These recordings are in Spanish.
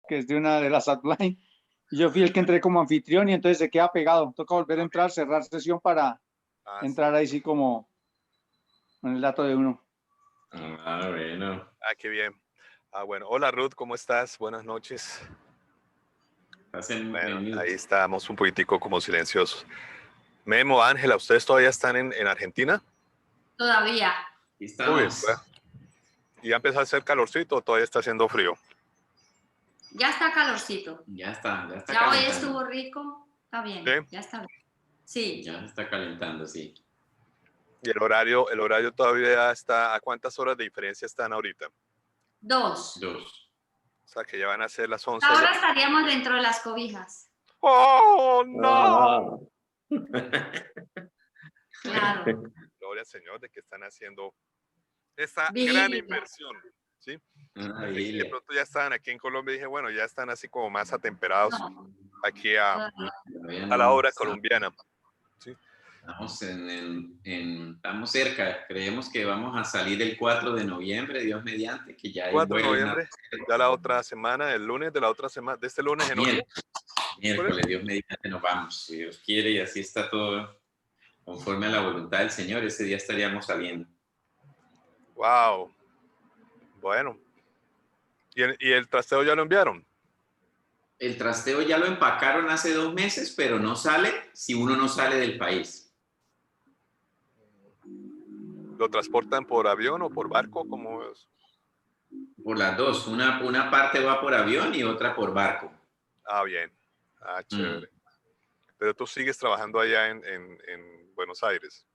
que es de una de las upline. Y yo fui el que entré como anfitrión y entonces se queda pegado. Toca volver a entrar, cerrar sesión para entrar ahí sí como con el dato de uno. Bueno. Qué bien. Bueno, hola Ruth, ¿cómo estás? Buenas noches. Bueno, ahí estamos un poquitico como silenciosos. Memo, Ángela, ¿ustedes todavía están en Argentina? Todavía. Estamos. Uy, ¿y ya empezó a hacer calorcito o todavía está haciendo frío? Ya está calorcito. Ya está Ya calentando. hoy estuvo rico. Está bien. ¿Sí? Ya está bien. Sí. Ya se está calentando, sí. ¿Y el horario todavía está? ¿A cuántas horas de diferencia están ahorita? 2. O sea, que ya van a ser las 11. Ahora estaríamos dentro de las cobijas. ¡Oh, no! Claro. Gloria al Señor de que están haciendo esa Vigilia. gran inversión, ¿sí? De pronto ya estaban aquí en Colombia y dije, bueno, ya están así como más atemperados aquí a la obra colombiana. ¿Sí? Estamos cerca, creemos que vamos a salir el 4 de noviembre, Dios mediante, que ya hay 4 de vuelos noviembre, ya la otra semana, el lunes de la otra semana, de este lunes en 8. Miércoles, Dios mediante nos vamos, si Dios quiere, y así está todo conforme a la voluntad del Señor, ese día estaríamos saliendo. Wow. Bueno. ¿Y el trasteo ya lo enviaron? El trasteo ya lo empacaron hace 2 meses, pero no sale si uno no sale del país. ¿Lo transportan por avión o por barco? ¿Cómo es? Por las dos, una parte va por avión y otra por barco. Bien. Chévere. Pero tú sigues trabajando allá en Buenos Aires.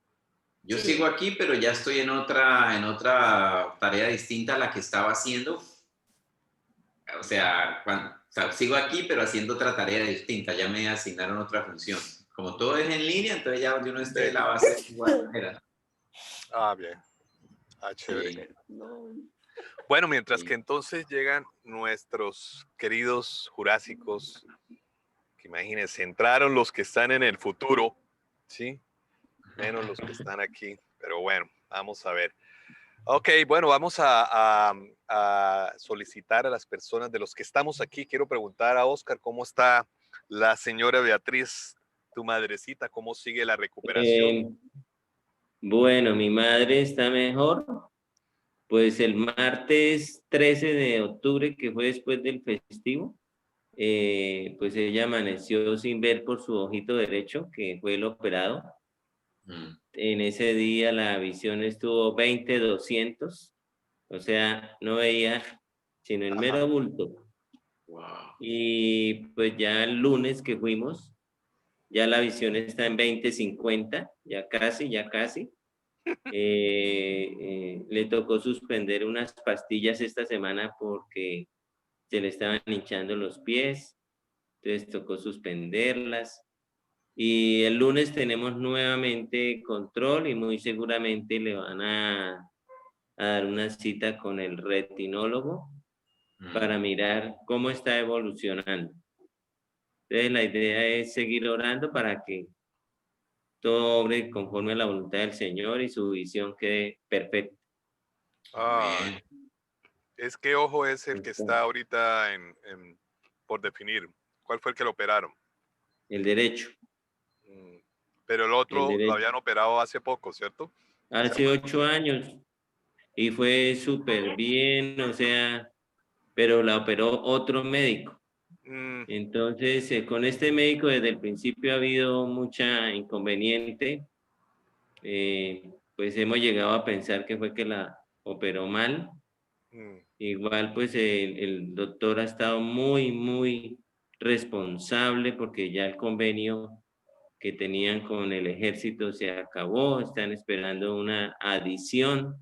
Yo sigo aquí, pero ya estoy en otra tarea distinta a la que estaba haciendo. O sea, sigo aquí, pero haciendo otra tarea distinta. Ya me asignaron otra función. Como todo es en línea, entonces ya donde uno esté la base de igual manera. Bien. Chévere. Sí. Bueno, mientras que entonces llegan nuestros queridos jurásicos, que imagínense, entraron los que están en el futuro, ¿sí? Menos los que están aquí. Pero bueno, vamos a ver. Ok, bueno, vamos a solicitar a las personas de los que estamos aquí. Quiero preguntar a Oscar, ¿cómo está la señora Beatriz, tu madrecita? ¿Cómo sigue la recuperación? Bueno, mi madre está mejor. Pues el martes 13 de octubre, que fue después del festivo, pues ella amaneció sin ver por su ojito derecho, que fue el operado. En ese día la visión estuvo 20/200, o sea, no veía sino el mero bulto. Y pues ya el lunes que fuimos, ya la visión está en 20/50, ya casi. Le tocó suspender unas pastillas esta semana porque se le estaban hinchando los pies, entonces tocó suspenderlas. Y el lunes tenemos nuevamente control y muy seguramente le van a dar una cita con el retinólogo para mirar cómo está evolucionando. Entonces la idea es seguir orando para que todo obre conforme a la voluntad del Señor y su visión quede perfecta. ¿Es qué ojo es el que está ahorita por definir? ¿Cuál fue el que lo operaron? El derecho. Pero el otro lo habían operado hace poco, ¿cierto? Hace 8 años y fue súper bien, o sea, pero la operó otro médico. Entonces, con este médico desde el principio ha habido mucha inconveniente. Pues hemos llegado a pensar que fue que la operó mal. Igual, pues el doctor ha estado muy responsable porque ya el convenio que tenían con el ejército se acabó, están esperando una adición,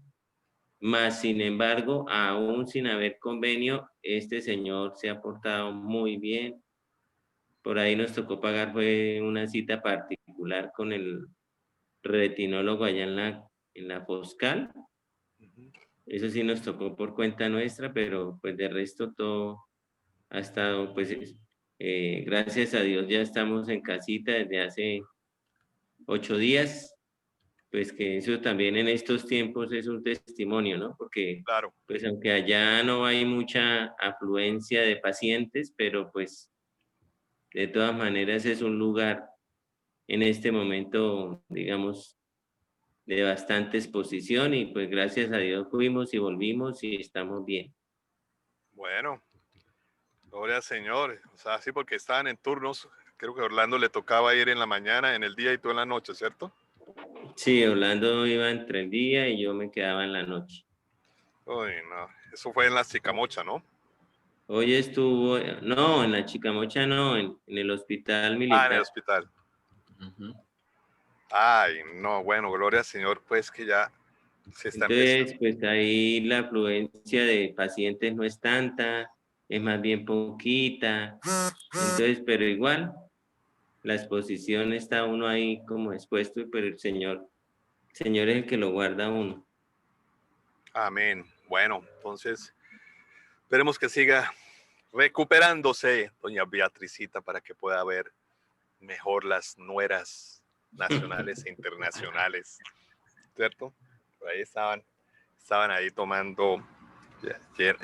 más sin embargo, aún sin haber convenio, este señor se ha portado muy bien. Por ahí nos tocó pagar, fue una cita particular con el retinólogo allá en la Foscal. Eso sí nos tocó por cuenta nuestra, pero pues de resto todo ha estado, pues gracias a Dios ya estamos en casita desde hace 8 días, pues que eso también en estos tiempos es un testimonio, ¿no? Porque Claro. pues aunque allá no hay mucha afluencia de pacientes, pero pues de todas maneras es un lugar en este momento, digamos, de bastante exposición y pues gracias a Dios fuimos y volvimos y estamos bien. Bueno, gloria al Señor. O sea, sí, porque estaban en turnos. Creo que a Orlando le tocaba ir en la mañana, en el día y tú en la noche, ¿cierto? Sí, Orlando iba entre el día y yo me quedaba en la noche. Uy, no. Eso fue en la Chicamocha, ¿no? Hoy estuvo, no, en la Chicamocha no, en el hospital Ah, en el militar. hospital. Ujú. Ay, no, bueno, gloria al Señor, pues que ya se está empezando. Entonces, pues ahí la afluencia de pacientes no es tanta, es más bien poquita. Entonces, pero igual, la exposición está uno ahí como expuesto, pero el Señor es el que lo guarda a uno. Amén. Bueno, entonces esperemos que siga recuperándose doña Beatricita para que pueda ver mejor las nueras nacionales e internacionales, ¿cierto? Por ahí estaban ahí tomando,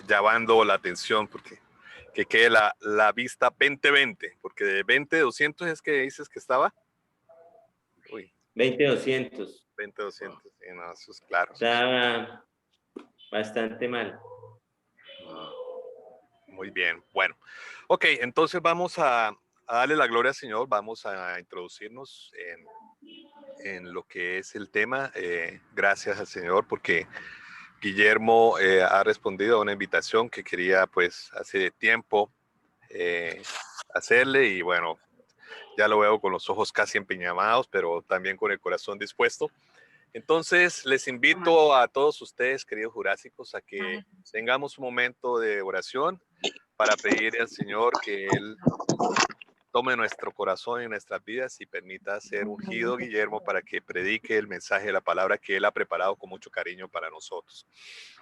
llamando la atención porque que quede la vista 20-20, porque de 20-200 es que dices que estaba. Uy, 20-200. 20-200, sí, no, eso es claro. Estaba bastante mal. Muy bien, bueno. Ok, entonces vamos a darle la gloria al Señor, vamos a introducirnos en lo que es el tema. Gracias al Señor porque Guillermo ha respondido a una invitación que quería pues hace tiempo hacerle y bueno, ya lo veo con los ojos casi empeñamados, pero también con el corazón dispuesto. Entonces, les invito a todos ustedes, queridos jurásicos, a que tengamos un momento de oración para pedir al Señor que Él tome nuestro corazón y nuestras vidas y permita ser ungido Guillermo para que predique el mensaje de la palabra que Él ha preparado con mucho cariño para nosotros.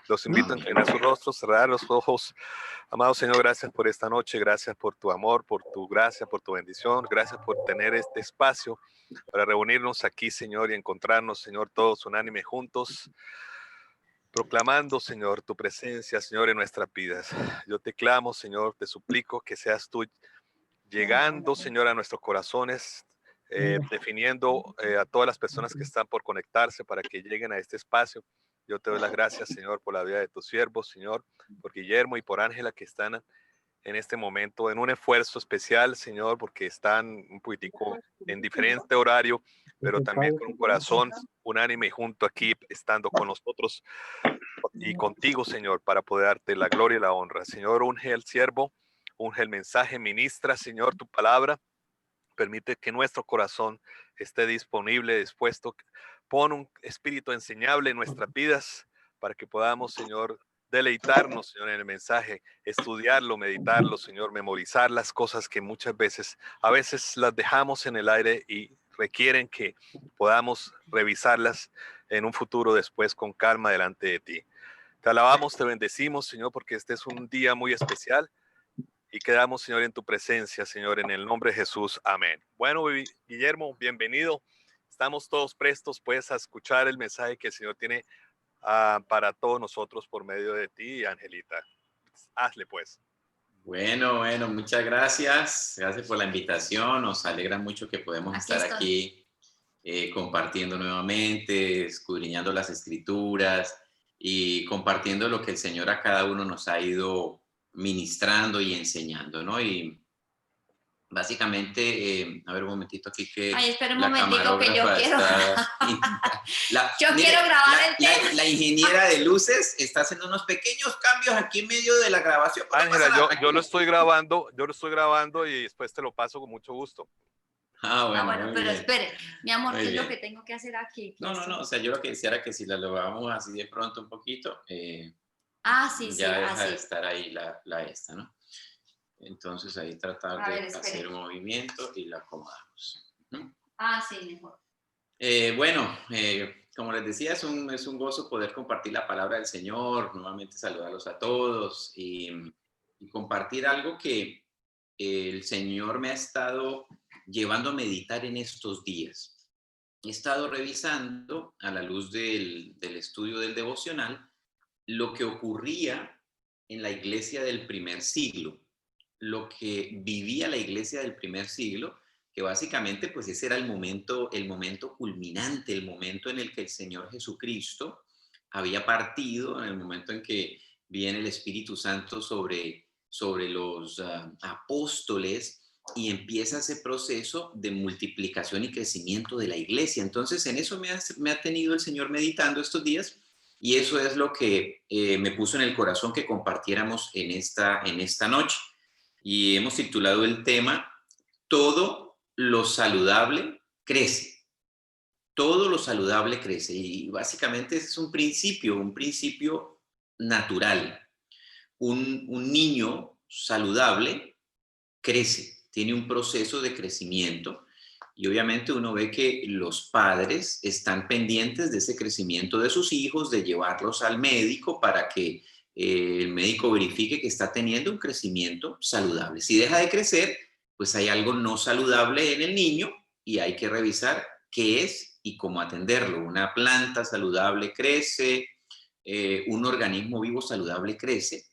Los invito a inclinar sus rostros, cerrar los ojos. Amado Señor, gracias por esta noche, gracias por tu amor, por tu gracia, por tu bendición, gracias por tener este espacio para reunirnos aquí, Señor, y encontrarnos, Señor, todos unánime juntos, proclamando, Señor, tu presencia, Señor, en nuestras vidas. Yo te clamo, Señor, te suplico que seas tú llegando, Señor, a nuestros corazones, definiendo a todas las personas que están por conectarse para que lleguen a este espacio. Yo te doy las gracias, Señor, por la vida de tus siervos, Señor, por Guillermo y por Ángela que están en este momento en un esfuerzo especial, Señor, porque están un poquitico en diferente horario, pero también con un corazón unánime junto aquí, estando con nosotros y contigo, Señor, para poder darte la gloria y la honra. Señor, unge al siervo, unge el mensaje, ministra, Señor, tu palabra. Permite que nuestro corazón esté disponible, dispuesto. Pon un espíritu enseñable en nuestras vidas para que podamos, Señor, deleitarnos, Señor, en el mensaje, estudiarlo, meditarlo, Señor, memorizar las cosas que a veces las dejamos en el aire y requieren que podamos revisarlas en un futuro después con calma delante de ti. Te alabamos, te bendecimos, Señor, porque este es un día muy especial. Y quedamos, Señor, en tu presencia, Señor, en el nombre de Jesús. Amén. Bueno, Guillermo, bienvenido. Estamos todos prestos, pues, a escuchar el mensaje que el Señor tiene para todos nosotros por medio de ti, Angelita. Hazle, pues. Bueno, muchas gracias. Gracias por la invitación. Nos alegra mucho que podemos estar aquí compartiendo nuevamente, escudriñando las escrituras y compartiendo lo que el Señor a cada uno nos ha ido ministrando y enseñando, ¿no? Y básicamente, a ver un momentito aquí que ay, espera un la momentico que yo quiero quiero grabar el tema. La ingeniera de luces está haciendo unos pequeños cambios aquí en medio de la grabación. Ángela, yo lo estoy grabando y después te lo paso con mucho gusto. Bueno, pero bien. espere, mi amor, Muy ¿qué es bien. lo que tengo que hacer aquí? No, o sea, yo lo que quisiera que si la logramos así de pronto un poquito, sí, ya deja así. de estar ahí la esta, ¿no? Entonces ahí tratar de hacer un movimiento y la acomodamos. Sí, mejor. Bueno, como les decía, es un gozo poder compartir la palabra del Señor, nuevamente saludarlos a todos y compartir algo que el Señor me ha estado llevando a meditar en estos días. he estado revisando a la luz del estudio del devocional lo que ocurría en la iglesia del primer siglo, lo que vivía la iglesia del primer siglo, que básicamente pues ese era el momento culminante, el momento en el que el Señor Jesucristo había partido, en el momento en que viene el Espíritu Santo sobre los apóstoles, y empieza ese proceso de multiplicación y crecimiento de la iglesia. Entonces, en eso me ha tenido el Señor meditando estos días, y eso es lo que me puso en el corazón que compartiéramos en esta noche. Y hemos titulado el tema, Todo lo saludable crece. Todo lo saludable crece. Y básicamente ese es un principio natural. Un niño saludable crece, tiene un proceso de crecimiento, y obviamente uno ve que los padres están pendientes de ese crecimiento de sus hijos, de llevarlos al médico para que el médico verifique que está teniendo un crecimiento saludable. Si deja de crecer, pues hay algo no saludable en el niño y hay que revisar qué es y cómo atenderlo. Una planta saludable crece, un organismo vivo saludable crece,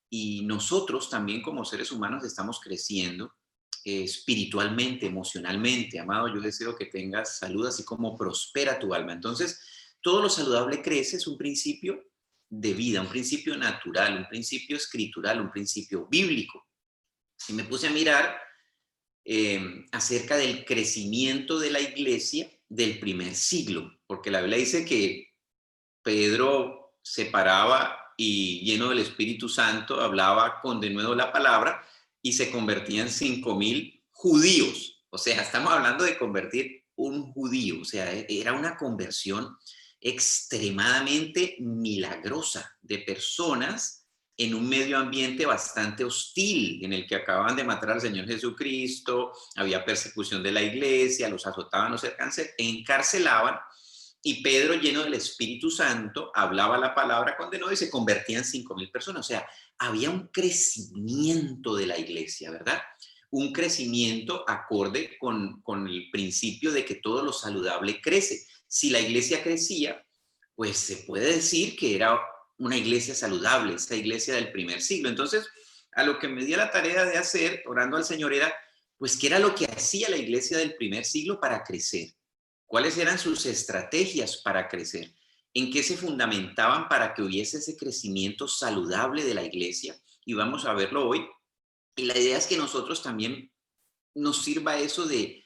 y nosotros también como seres humanos estamos creciendo espiritualmente, emocionalmente. Amado, yo deseo que tengas salud, así como prospera tu alma. Entonces, todo lo saludable crece, es un principio de vida, un principio natural, un principio escritural, un principio bíblico. Y me puse a mirar acerca del crecimiento de la iglesia del primer siglo, porque la Biblia dice que Pedro se paraba y, lleno del Espíritu Santo, hablaba con denuedo la palabra, y se convertían 5,000 judíos. O sea, estamos hablando de convertir un judío. O sea, era una conversión extremadamente milagrosa de personas en un medio ambiente bastante hostil, en el que acababan de matar al Señor Jesucristo, había persecución de la iglesia, los azotaban, los encarcelaban. Y Pedro, lleno del Espíritu Santo, hablaba la palabra con denuedo y se convertían 5,000 personas. O sea, había un crecimiento de la iglesia, ¿verdad? Un crecimiento acorde con el principio de que todo lo saludable crece. Si la iglesia crecía, pues se puede decir que era una iglesia saludable, esa iglesia del primer siglo. Entonces, a lo que me di a la tarea de hacer, orando al Señor, era, pues, ¿qué era lo que hacía la iglesia del primer siglo para crecer? ¿Cuáles eran sus estrategias para crecer? ¿En qué se fundamentaban para que hubiese ese crecimiento saludable de la iglesia? Y vamos a verlo hoy. Y la idea es que nosotros también nos sirva eso de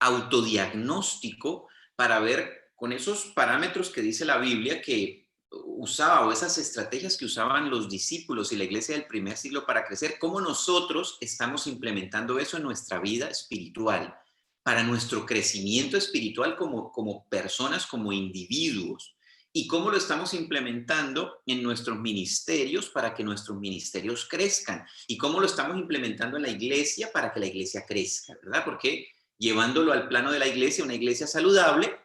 autodiagnóstico para ver con esos parámetros que dice la Biblia que usaba, o esas estrategias que usaban los discípulos y la iglesia del primer siglo para crecer, cómo nosotros estamos implementando eso en nuestra vida espiritual, para nuestro crecimiento espiritual como personas, como individuos, y cómo lo estamos implementando en nuestros ministerios para que nuestros ministerios crezcan, y cómo lo estamos implementando en la iglesia para que la iglesia crezca, ¿verdad? Porque llevándolo al plano de la iglesia, una iglesia saludable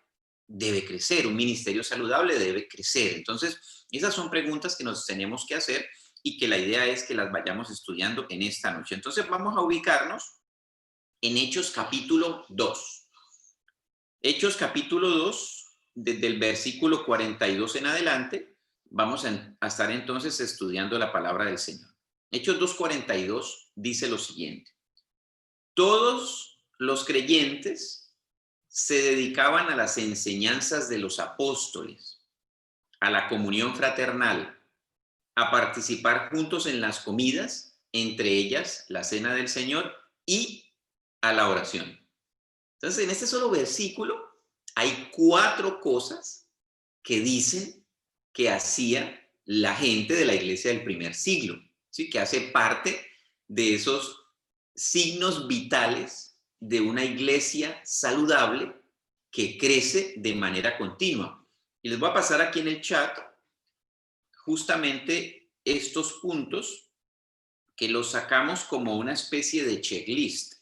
debe crecer, un ministerio saludable debe crecer. Entonces, esas son preguntas que nos tenemos que hacer y que la idea es que las vayamos estudiando en esta noche. Entonces, vamos a ubicarnos en Hechos capítulo 2. Hechos capítulo 2, desde el versículo 42 en adelante, vamos a estar entonces estudiando la palabra del Señor. Hechos 2:42 dice lo siguiente: todos los creyentes se dedicaban a las enseñanzas de los apóstoles, a la comunión fraternal, a participar juntos en las comidas, entre ellas la cena del Señor, y a la oración. Entonces, en este solo versículo hay 4 cosas que dicen que hacía la gente de la iglesia del primer siglo, ¿sí? Que hace parte de esos signos vitales de una iglesia saludable que crece de manera continua. Y les voy a pasar aquí en el chat justamente estos puntos que los sacamos como una especie de checklist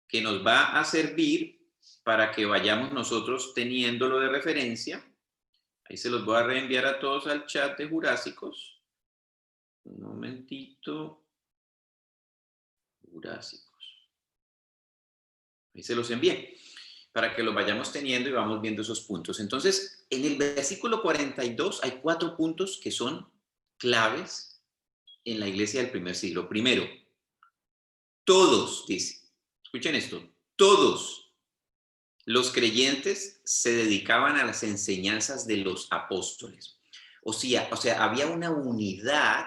que nos va a servir para que vayamos nosotros teniéndolo de referencia. Ahí se los voy a reenviar a todos al chat de Jurásicos. Un momentito. Jurásicos. Ahí se los envié. para que lo vayamos teniendo y vamos viendo esos puntos. Entonces, en el versículo 42 hay 4 puntos que son claves en la iglesia del primer siglo. Primero, todos, dice, escuchen esto, todos los creyentes se dedicaban a las enseñanzas de los apóstoles. O sea, había una unidad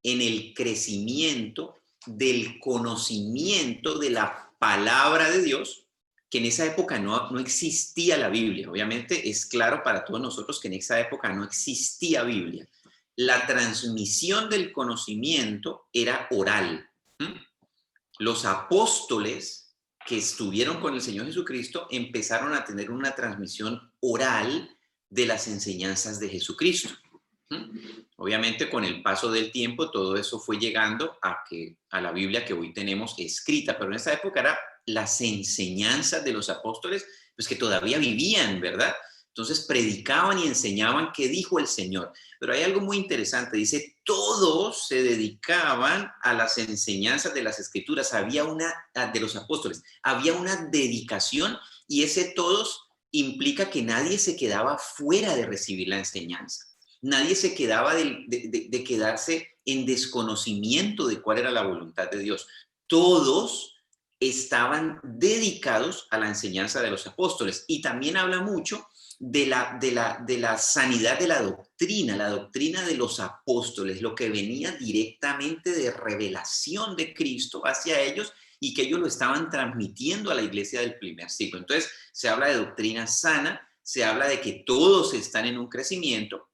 en el crecimiento del conocimiento de la palabra de Dios, que en esa época no existía la Biblia. Obviamente es claro para todos nosotros que en esa época no existía Biblia. La transmisión del conocimiento era oral. Los apóstoles que estuvieron con el Señor Jesucristo empezaron a tener una transmisión oral de las enseñanzas de Jesucristo. Obviamente con el paso del tiempo todo eso fue llegando a la Biblia que hoy tenemos escrita, pero en esa época eran las enseñanzas de los apóstoles, pues que todavía vivían, ¿verdad? Entonces predicaban y enseñaban qué dijo el Señor. Pero hay algo muy interesante, dice, todos se dedicaban a las enseñanzas de las Escrituras, de los apóstoles, había una dedicación, y ese todos implica que nadie se quedaba fuera de recibir la enseñanza. Nadie se quedaba de quedarse en desconocimiento de cuál era la voluntad de Dios. Todos estaban dedicados a la enseñanza de los apóstoles. Y también habla mucho de la sanidad de la doctrina de los apóstoles, lo que venía directamente de revelación de Cristo hacia ellos y que ellos lo estaban transmitiendo a la iglesia del primer siglo. Entonces, se habla de doctrina sana, se habla de que todos están en un crecimiento,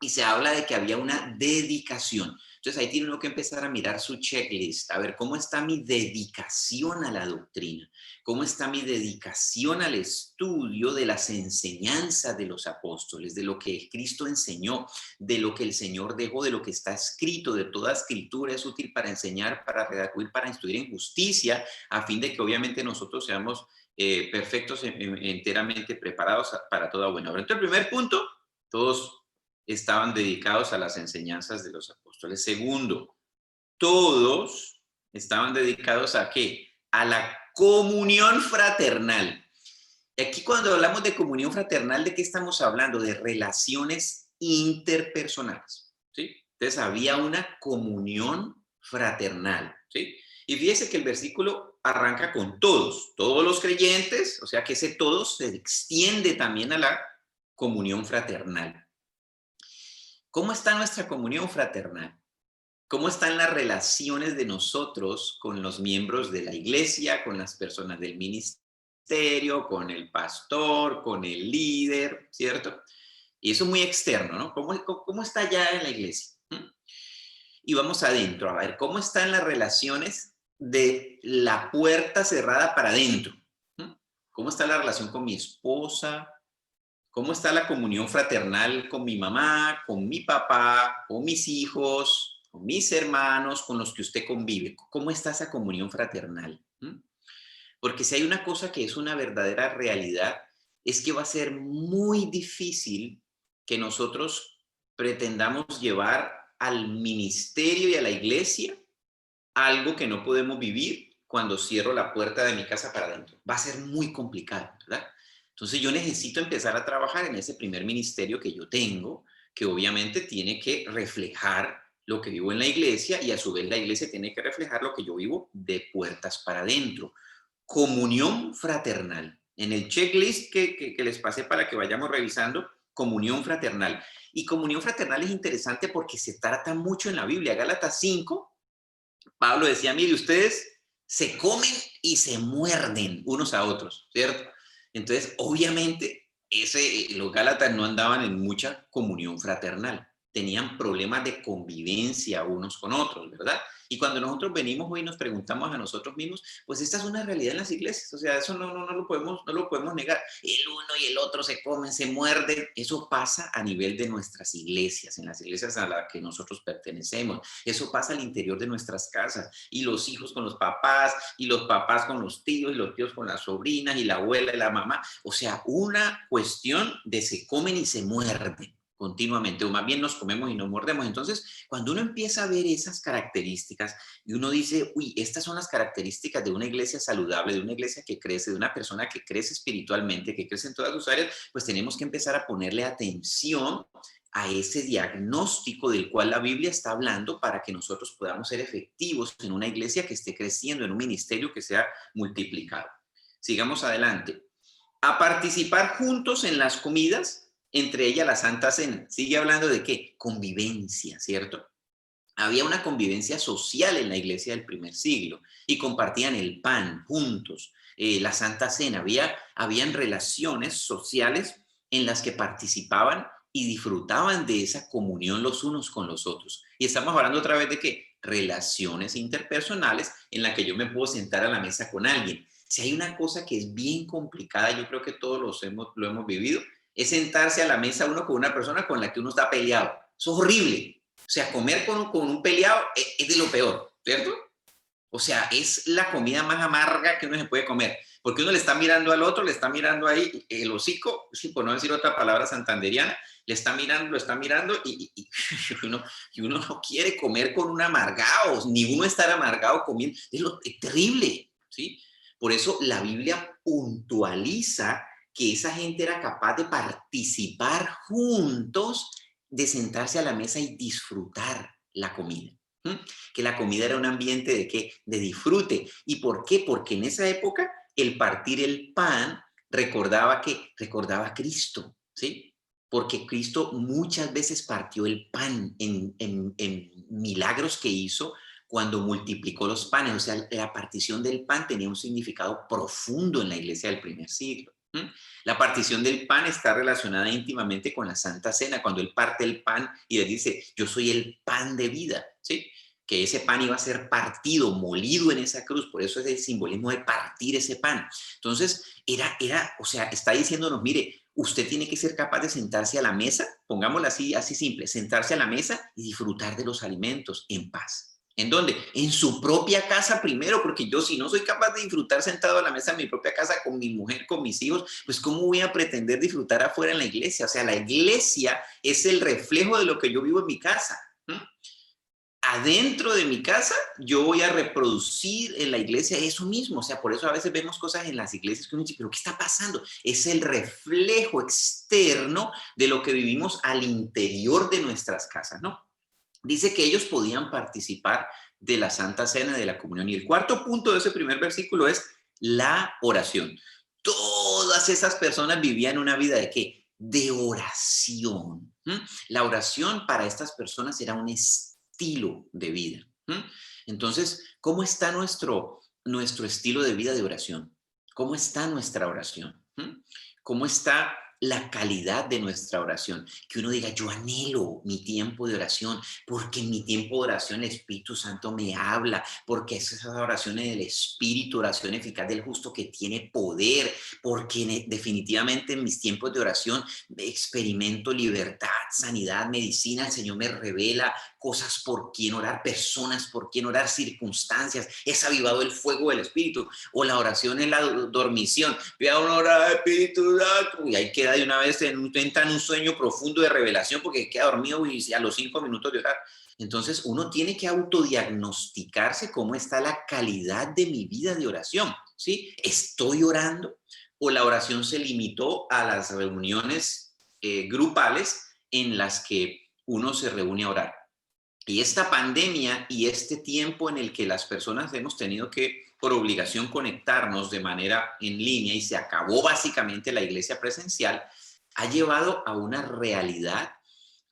y se habla de que había una dedicación. Entonces ahí tiene uno que empezar a mirar su checklist, a ver cómo está mi dedicación a la doctrina, cómo está mi dedicación al estudio de las enseñanzas de los apóstoles, de lo que Cristo enseñó, de lo que el Señor dejó, de lo que está escrito, de toda escritura es útil para enseñar, para redarguir, para instruir en justicia, a fin de que obviamente nosotros seamos perfectos, enteramente preparados para toda buena obra. Entonces el primer punto, todos estaban dedicados a las enseñanzas de los apóstoles. Segundo, todos estaban dedicados ¿a qué? A la comunión fraternal. Y aquí cuando hablamos de comunión fraternal, ¿de qué estamos hablando? De relaciones interpersonales, ¿sí? Entonces había una comunión fraternal, ¿sí? Y fíjese que el versículo arranca con todos los creyentes, o sea que ese todos se extiende también a la comunión fraternal. ¿Cómo está nuestra comunión fraternal? ¿Cómo están las relaciones de nosotros con los miembros de la iglesia, con las personas del ministerio, con el pastor, con el líder, ¿cierto? Y eso es muy externo, ¿no? ¿Cómo está ya en la iglesia? Y vamos adentro, a ver, ¿cómo están las relaciones de la puerta cerrada para adentro? ¿Cómo está la relación con mi esposa? ¿Cómo está la comunión fraternal con mi mamá, con mi papá, con mis hijos, con mis hermanos, con los que usted convive? ¿Cómo está esa comunión fraternal? Porque si hay una cosa que es una verdadera realidad, es que va a ser muy difícil que nosotros pretendamos llevar al ministerio y a la iglesia algo que no podemos vivir cuando cierro la puerta de mi casa para adentro. Va a ser muy complicado, ¿verdad? Entonces yo necesito empezar a trabajar en ese primer ministerio que yo tengo, que obviamente tiene que reflejar lo que vivo en la iglesia y a su vez la iglesia tiene que reflejar lo que yo vivo de puertas para adentro. Comunión fraternal. En el checklist que les pasé para que vayamos revisando, comunión fraternal. Y comunión fraternal es interesante porque se trata mucho en la Biblia. Gálatas 5, Pablo decía, mire, ustedes se comen y se muerden unos a otros, ¿cierto? Entonces, obviamente, los gálatas no andaban en mucha comunión fraternal. Tenían problemas de convivencia unos con otros, ¿verdad? Y cuando nosotros venimos hoy y nos preguntamos a nosotros mismos, pues esta es una realidad en las iglesias. O sea, eso no lo podemos negar. El uno y el otro se comen, se muerden. Eso pasa a nivel de nuestras iglesias, en las iglesias a las que nosotros pertenecemos. Eso pasa al interior de nuestras casas. Y los hijos con los papás, y los papás con los tíos, y los tíos con las sobrinas, y la abuela y la mamá. O sea, una cuestión de se comen y se muerden. continuamente, o más bien nos comemos y nos mordemos. Entonces, cuando uno empieza a ver esas características y uno dice, uy, estas son las características de una iglesia saludable, de una iglesia que crece, de una persona que crece espiritualmente, que crece en todas sus áreas, pues tenemos que empezar a ponerle atención a ese diagnóstico del cual la Biblia está hablando para que nosotros podamos ser efectivos en una iglesia que esté creciendo, en un ministerio que sea multiplicado. Sigamos adelante. A participar juntos en las comidas, entre ellas la Santa Cena. Sigue hablando de ¿qué? Convivencia, ¿cierto? Había una convivencia social en la iglesia del primer siglo y compartían el pan juntos, la Santa Cena. Habían relaciones sociales en las que participaban y disfrutaban de esa comunión los unos con los otros. Y estamos hablando otra vez de ¿qué? Relaciones interpersonales en las que yo me puedo sentar a la mesa con alguien. Si hay una cosa que es bien complicada, yo creo que todos lo hemos vivido, es sentarse a la mesa uno con una persona con la que uno está peleado. Eso es horrible. O sea, comer con un peleado es de lo peor, ¿cierto? O sea, es la comida más amarga que uno se puede comer. Porque uno le está mirando al otro, le está mirando ahí el hocico, por no decir otra palabra santanderiana, le está mirando, lo está mirando y uno no quiere comer con un amargado, ni uno estar amargado comiendo. Es terrible, ¿sí? Por eso la Biblia puntualiza que esa gente era capaz de participar juntos, de sentarse a la mesa y disfrutar la comida. Que la comida era un ambiente de ¿qué? De disfrute. ¿Y por qué? Porque en esa época el partir el pan recordaba a Cristo, ¿sí? Porque Cristo muchas veces partió el pan en milagros que hizo cuando multiplicó los panes. O sea, la partición del pan tenía un significado profundo en la iglesia del primer siglo. La partición del pan está relacionada íntimamente con la Santa Cena, cuando él parte el pan y le dice, yo soy el pan de vida, ¿sí? Que ese pan iba a ser partido, molido en esa cruz, por eso es el simbolismo de partir ese pan. Entonces, o sea, está diciéndonos, mire, usted tiene que ser capaz de sentarse a la mesa, pongámoslo así simple, sentarse a la mesa y disfrutar de los alimentos en paz. ¿En dónde? En su propia casa primero, porque yo si no soy capaz de disfrutar sentado a la mesa en mi propia casa con mi mujer, con mis hijos, pues ¿cómo voy a pretender disfrutar afuera en la iglesia? O sea, la iglesia es el reflejo de lo que yo vivo en mi casa. Adentro de mi casa yo voy a reproducir en la iglesia eso mismo. O sea, por eso a veces vemos cosas en las iglesias que uno dice, ¿pero qué está pasando? Es el reflejo externo de lo que vivimos al interior de nuestras casas, ¿no? Dice que ellos podían participar de la Santa Cena, de la comunión. Y el cuarto punto de ese primer versículo es la oración. Todas esas personas vivían una vida ¿de qué? De oración. La oración para estas personas era un estilo de vida. Entonces, ¿cómo está nuestro estilo de vida de oración? ¿Cómo está nuestra oración? ¿Cómo está la calidad de nuestra oración? Que uno diga, yo anhelo mi tiempo de oración, porque en mi tiempo de oración el Espíritu Santo me habla, porque esas oraciones del Espíritu, oración eficaz del justo que tiene poder, porque definitivamente en mis tiempos de oración experimento libertad, sanidad, medicina, el Señor me revela cosas por quien orar, personas por quien orar, circunstancias, es avivado el fuego del Espíritu. O la oración en la dormición, voy a orar Espíritu Santo, y ahí queda de una vez entra en un sueño profundo de revelación porque queda dormido y a los 5 minutos de orar. Entonces uno tiene que autodiagnosticarse cómo está la calidad de mi vida de oración, ¿sí? ¿Estoy orando? ¿O la oración se limitó a las reuniones grupales en las que uno se reúne a orar? Y esta pandemia y este tiempo en el que las personas hemos tenido que, por obligación, conectarnos de manera en línea y se acabó básicamente la iglesia presencial, ha llevado a una realidad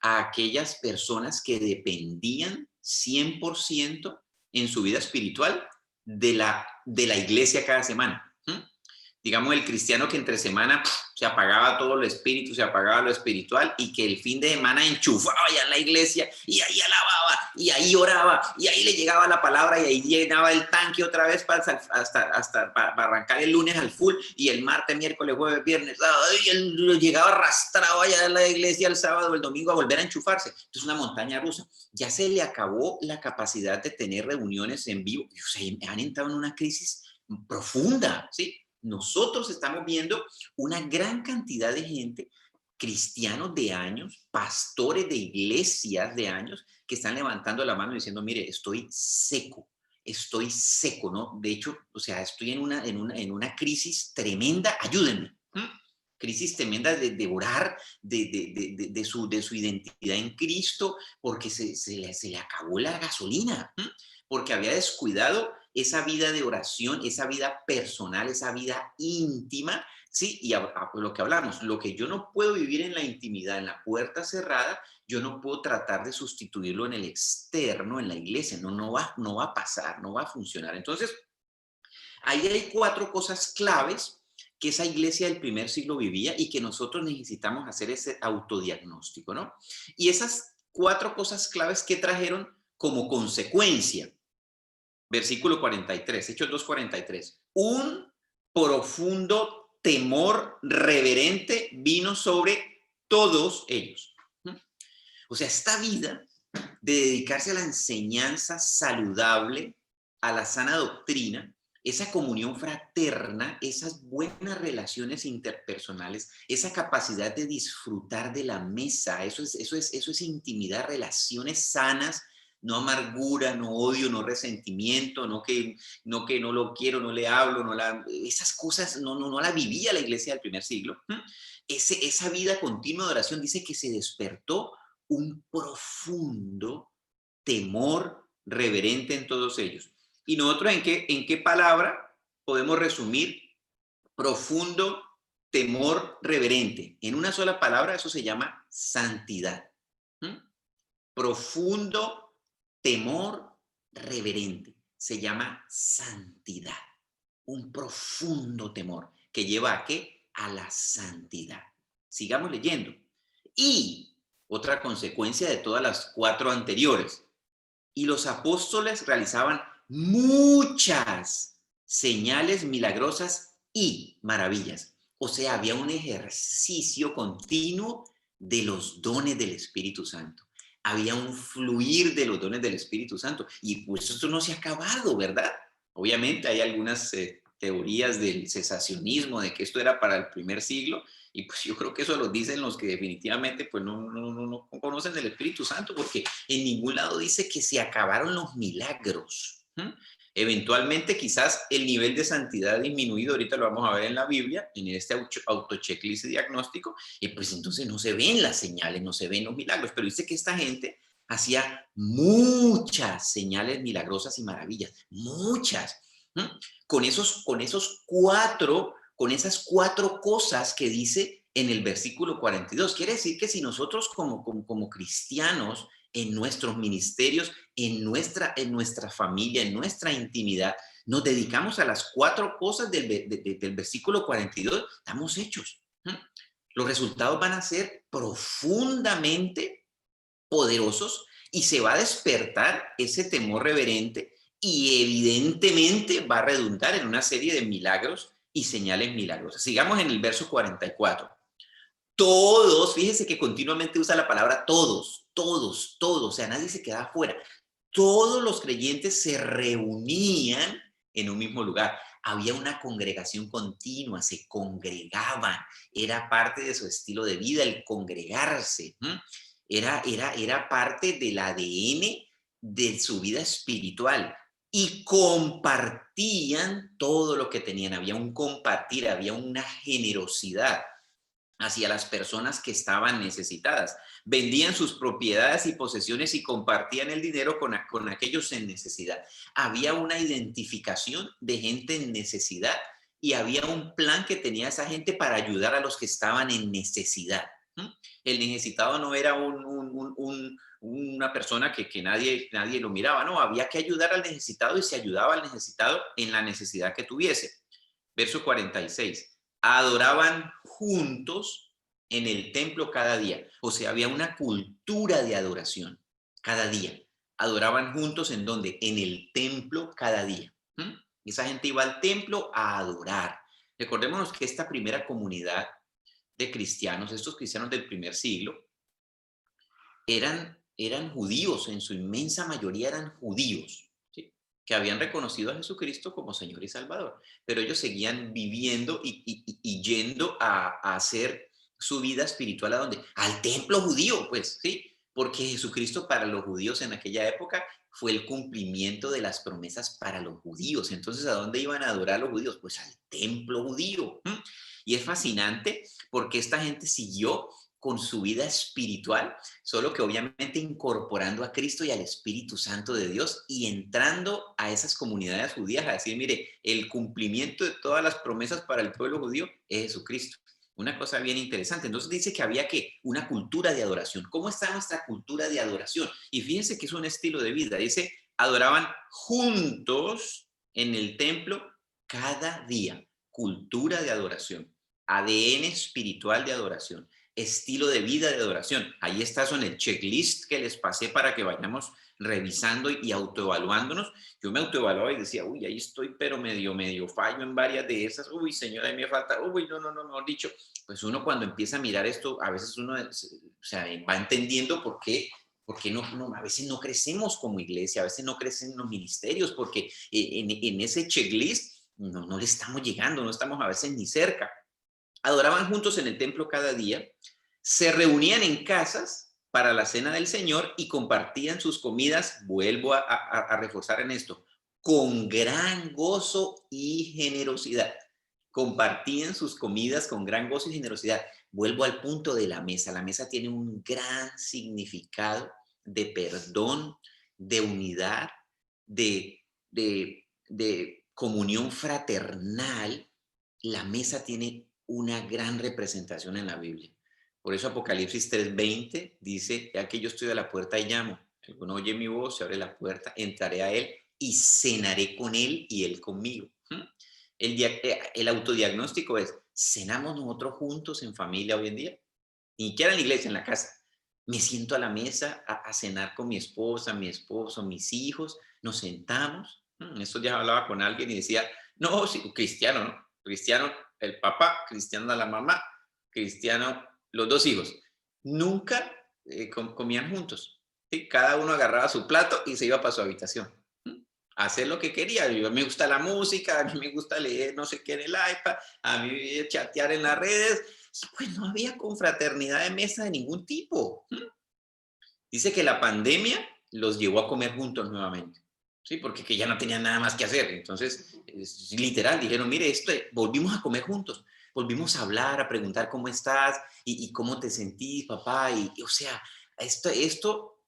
a aquellas personas que dependían 100% en su vida espiritual de la iglesia cada semana. Digamos, el cristiano que entre semana se apagaba todo lo espíritu, se apagaba lo espiritual, y que el fin de semana enchufaba ya en la iglesia y ahí alababa y ahí oraba y ahí le llegaba la palabra y ahí llenaba el tanque otra vez hasta arrancar el lunes al full, y el martes, miércoles, jueves, viernes, sábado, y él lo llegaba arrastrado allá en la iglesia el sábado o el domingo a volver a enchufarse. Entonces, una montaña rusa. Ya se le acabó la capacidad de tener reuniones en vivo. O sea, han entrado en una crisis profunda, ¿sí? Nosotros estamos viendo una gran cantidad de gente cristianos de años, pastores de iglesias de años, que están levantando la mano y diciendo, mire, estoy seco, ¿no? De hecho, o sea, estoy en una crisis tremenda, ayúdenme. Crisis tremenda de orar, de su identidad en Cristo, porque se le acabó la gasolina, porque había descuidado esa vida de oración, esa vida personal, esa vida íntima, ¿sí? Y lo que hablamos, lo que yo no puedo vivir en la intimidad, en la puerta cerrada, yo no puedo tratar de sustituirlo en el externo, en la iglesia, no va a pasar, no va a funcionar. Entonces, ahí hay 4 cosas claves que esa iglesia del primer siglo vivía y que nosotros necesitamos hacer ese autodiagnóstico, ¿no? Y esas 4 cosas claves que trajeron como consecuencia, versículo 43, Hechos 2:43, un profundo temor reverente vino sobre todos ellos. O sea, esta vida de dedicarse a la enseñanza saludable, a la sana doctrina, esa comunión fraterna, esas buenas relaciones interpersonales, esa capacidad de disfrutar de la mesa, eso es intimidad, relaciones sanas, no amargura, no odio, no resentimiento, no que no lo quiero, no le hablo, esas cosas no la vivía la iglesia del primer siglo. Esa vida continua de oración dice que se despertó un profundo temor reverente en todos ellos. Y nosotros, ¿en qué palabra podemos resumir profundo temor reverente? En una sola palabra, eso se llama santidad. Profundo temor reverente se llama santidad. Un profundo temor que lleva ¿a qué? A la santidad. Sigamos leyendo. Y otra consecuencia de todas las 4 anteriores. Y los apóstoles realizaban muchas señales milagrosas y maravillas. O sea, había un ejercicio continuo de los dones del Espíritu Santo. Había un fluir de los dones del Espíritu Santo. Y pues esto no se ha acabado, ¿verdad? Obviamente hay algunas teorías del cesacionismo, de que esto era para el primer siglo, y pues yo creo que eso lo dicen los que definitivamente pues no conocen del Espíritu Santo, porque en ningún lado dice que se acabaron los milagros. Eventualmente quizás el nivel de santidad ha disminuido, ahorita lo vamos a ver en la Biblia, en este auto-checklist diagnóstico, y pues entonces no se ven las señales, no se ven los milagros, pero dice que esta gente hacía muchas señales milagrosas y maravillas, muchas, con esas 4 cosas que dice en el versículo 42. Quiere decir que si nosotros como cristianos, en nuestros ministerios, en nuestra familia, en nuestra intimidad, nos dedicamos a las 4 cosas del versículo 42, estamos hechos. Los resultados van a ser profundamente poderosos y se va a despertar ese temor reverente y evidentemente va a redundar en una serie de milagros y señales milagrosas. Sigamos en el verso 44. Todos, fíjese que continuamente usa la palabra todos, o sea, nadie se quedaba fuera. Todos los creyentes se reunían en un mismo lugar. Había una congregación continua, se congregaban, era parte de su estilo de vida el congregarse. Era parte del ADN de su vida espiritual y compartían todo lo que tenían. Había un compartir, había una generosidad hacia las personas que estaban necesitadas. Vendían sus propiedades y posesiones y compartían el dinero con aquellos en necesidad. Había una identificación de gente en necesidad y había un plan que tenía esa gente para ayudar a los que estaban en necesidad. El necesitado no era una persona que nadie lo miraba, no, había que ayudar al necesitado y se ayudaba al necesitado en la necesidad que tuviese. Verso 46. Adoraban juntos en el templo cada día. O sea, había una cultura de adoración cada día. Adoraban juntos ¿en dónde? En el templo cada día. Esa gente iba al templo a adorar. Recordémonos que esta primera comunidad de cristianos, estos cristianos del primer siglo, eran judíos, en su inmensa mayoría eran judíos, ¿sí? Que habían reconocido a Jesucristo como Señor y Salvador, pero ellos seguían viviendo y yendo a hacer su vida espiritual ¿a dónde? Al templo judío, pues, ¿sí? Porque Jesucristo para los judíos en aquella época fue el cumplimiento de las promesas para los judíos. Entonces, ¿a dónde iban a adorar los judíos? Pues al templo judío. Y es fascinante porque esta gente siguió con su vida espiritual, solo que obviamente incorporando a Cristo y al Espíritu Santo de Dios y entrando a esas comunidades judías a decir, mire, el cumplimiento de todas las promesas para el pueblo judío es Jesucristo. Una cosa bien interesante. Entonces dice que había una cultura de adoración. ¿Cómo está nuestra cultura de adoración? Y fíjense que es un estilo de vida. Dice, adoraban juntos en el templo cada día. Cultura de adoración. ADN espiritual de adoración. Estilo de vida de adoración. Ahí está eso en el checklist que les pasé para que vayamos revisando y autoevaluándonos. Yo me autoevaluaba y decía, uy, ahí estoy, pero medio fallo en varias de esas. Uy, señora, ahí me falta. Uy, no, mejor dicho. Pues uno cuando empieza a mirar esto, a veces uno va entendiendo por qué a veces no crecemos como iglesia, a veces no crecen los ministerios, porque en ese checklist no le estamos llegando, no estamos a veces ni cerca. Adoraban juntos en el templo cada día, se reunían en casas para la cena del Señor y compartían sus comidas, vuelvo a reforzar en esto, con gran gozo y generosidad. Compartían sus comidas con gran gozo y generosidad. Vuelvo al punto de la mesa. La mesa tiene un gran significado de perdón, de unidad, de comunión fraternal. La mesa tiene una gran representación en la Biblia. Por eso Apocalipsis 3:20 dice, ya que yo estoy a la puerta y llamo, si alguno oye mi voz, se abre la puerta, entraré a él y cenaré con él y él conmigo. El autodiagnóstico es, ¿cenamos nosotros juntos en familia hoy en día? Ni siquiera en la iglesia, en la casa. Me siento a la mesa a cenar con mi esposa, mi esposo, mis hijos, nos sentamos. Estos días hablaba con alguien y decía, no, sí, cristiano, ¿no? Cristiano el papá, cristiano la mamá, cristiano los dos hijos. Nunca comían juntos. ¿Sí? Cada uno agarraba su plato y se iba para su habitación. Hacer lo que quería. A mí me gusta la música, a mí me gusta leer no sé qué en el iPad, a mí chatear en las redes. Pues no había confraternidad de mesa de ningún tipo. Dice que la pandemia los llevó a comer juntos nuevamente. Sí, porque que ya no tenían nada más que hacer. Entonces, literal, dijeron, mire, volvimos a comer juntos, volvimos a hablar, a preguntar cómo estás y cómo te sentís, papá. O sea, esto,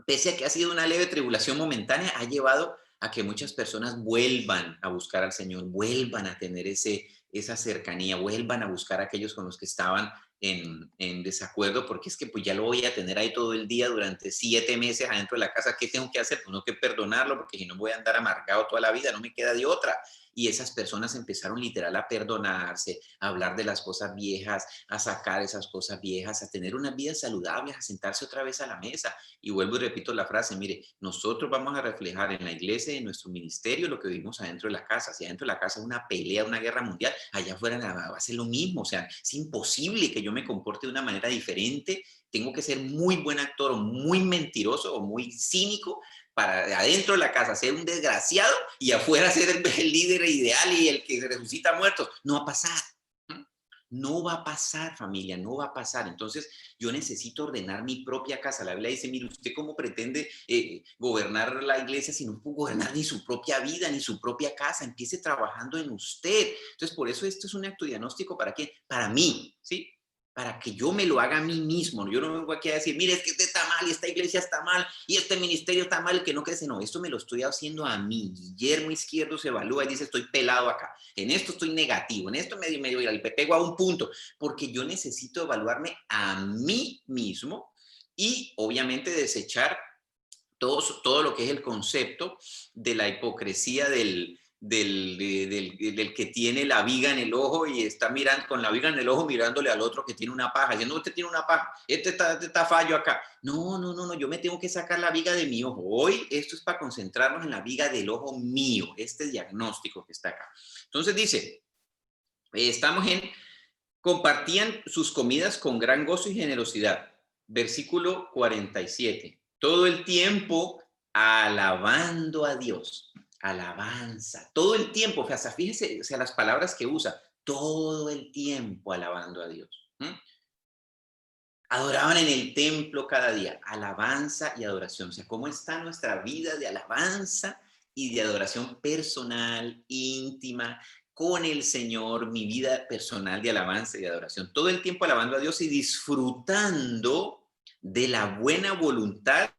pese a que ha sido una leve tribulación momentánea, ha llevado a que muchas personas vuelvan a buscar al Señor, vuelvan a tener esa cercanía, vuelvan a buscar a aquellos con los que estaban en desacuerdo, porque es que pues ya lo voy a tener ahí todo el día durante 7 meses adentro de la casa. ¿Qué tengo que hacer? Pues no, que perdonarlo, porque si no voy a andar amargado toda la vida, no me queda de otra. Y esas personas empezaron literal a perdonarse, a hablar de las cosas viejas, a sacar esas cosas viejas, a tener una vida saludable, a sentarse otra vez a la mesa. Y vuelvo y repito la frase, mire, nosotros vamos a reflejar en la iglesia y en nuestro ministerio lo que vivimos adentro de la casa. Si adentro de la casa es una pelea, una guerra mundial, allá afuera va a ser lo mismo. O sea, es imposible que yo me comporte de una manera diferente. Tengo que ser muy buen actor o muy mentiroso o muy cínico para adentro de la casa ser un desgraciado y afuera ser el líder ideal y el que resucita muertos. No va a pasar. No va a pasar, familia, no va a pasar. Entonces, yo necesito ordenar mi propia casa. La Biblia dice, mire, ¿usted cómo pretende gobernar la iglesia si no puede gobernar ni su propia vida, ni su propia casa? Empiece trabajando en usted. Entonces, por eso esto es un acto diagnóstico, ¿para qué? Para mí, ¿sí? Para que yo me lo haga a mí mismo. Yo no vengo aquí a decir, mire, es que este está mal y esta iglesia está mal y este ministerio está mal, el que no crece. No, esto me lo estoy haciendo a mí. Guillermo Izquierdo se evalúa y dice, estoy pelado acá. En esto estoy negativo, en esto medio le pego a un punto, porque yo necesito evaluarme a mí mismo y obviamente desechar todo lo que es el concepto de la hipocresía del que tiene la viga en el ojo y está mirando con la viga en el ojo mirándole al otro que tiene una paja, diciendo, usted tiene una paja, este está fallo acá. No, yo me tengo que sacar la viga de mi ojo. Hoy esto es para concentrarnos en la viga del ojo mío, este diagnóstico que está acá. Entonces dice, compartían sus comidas con gran gozo y generosidad. Versículo 47. Todo el tiempo alabando a Dios. Alabanza. Todo el tiempo. O sea, fíjese, las palabras que usa. Todo el tiempo alabando a Dios. Adoraban en el templo cada día, alabanza y adoración. O sea, ¿cómo está nuestra vida de alabanza y de adoración personal, íntima, con el Señor? Mi vida personal de alabanza y de adoración. Todo el tiempo alabando a Dios y disfrutando de la buena voluntad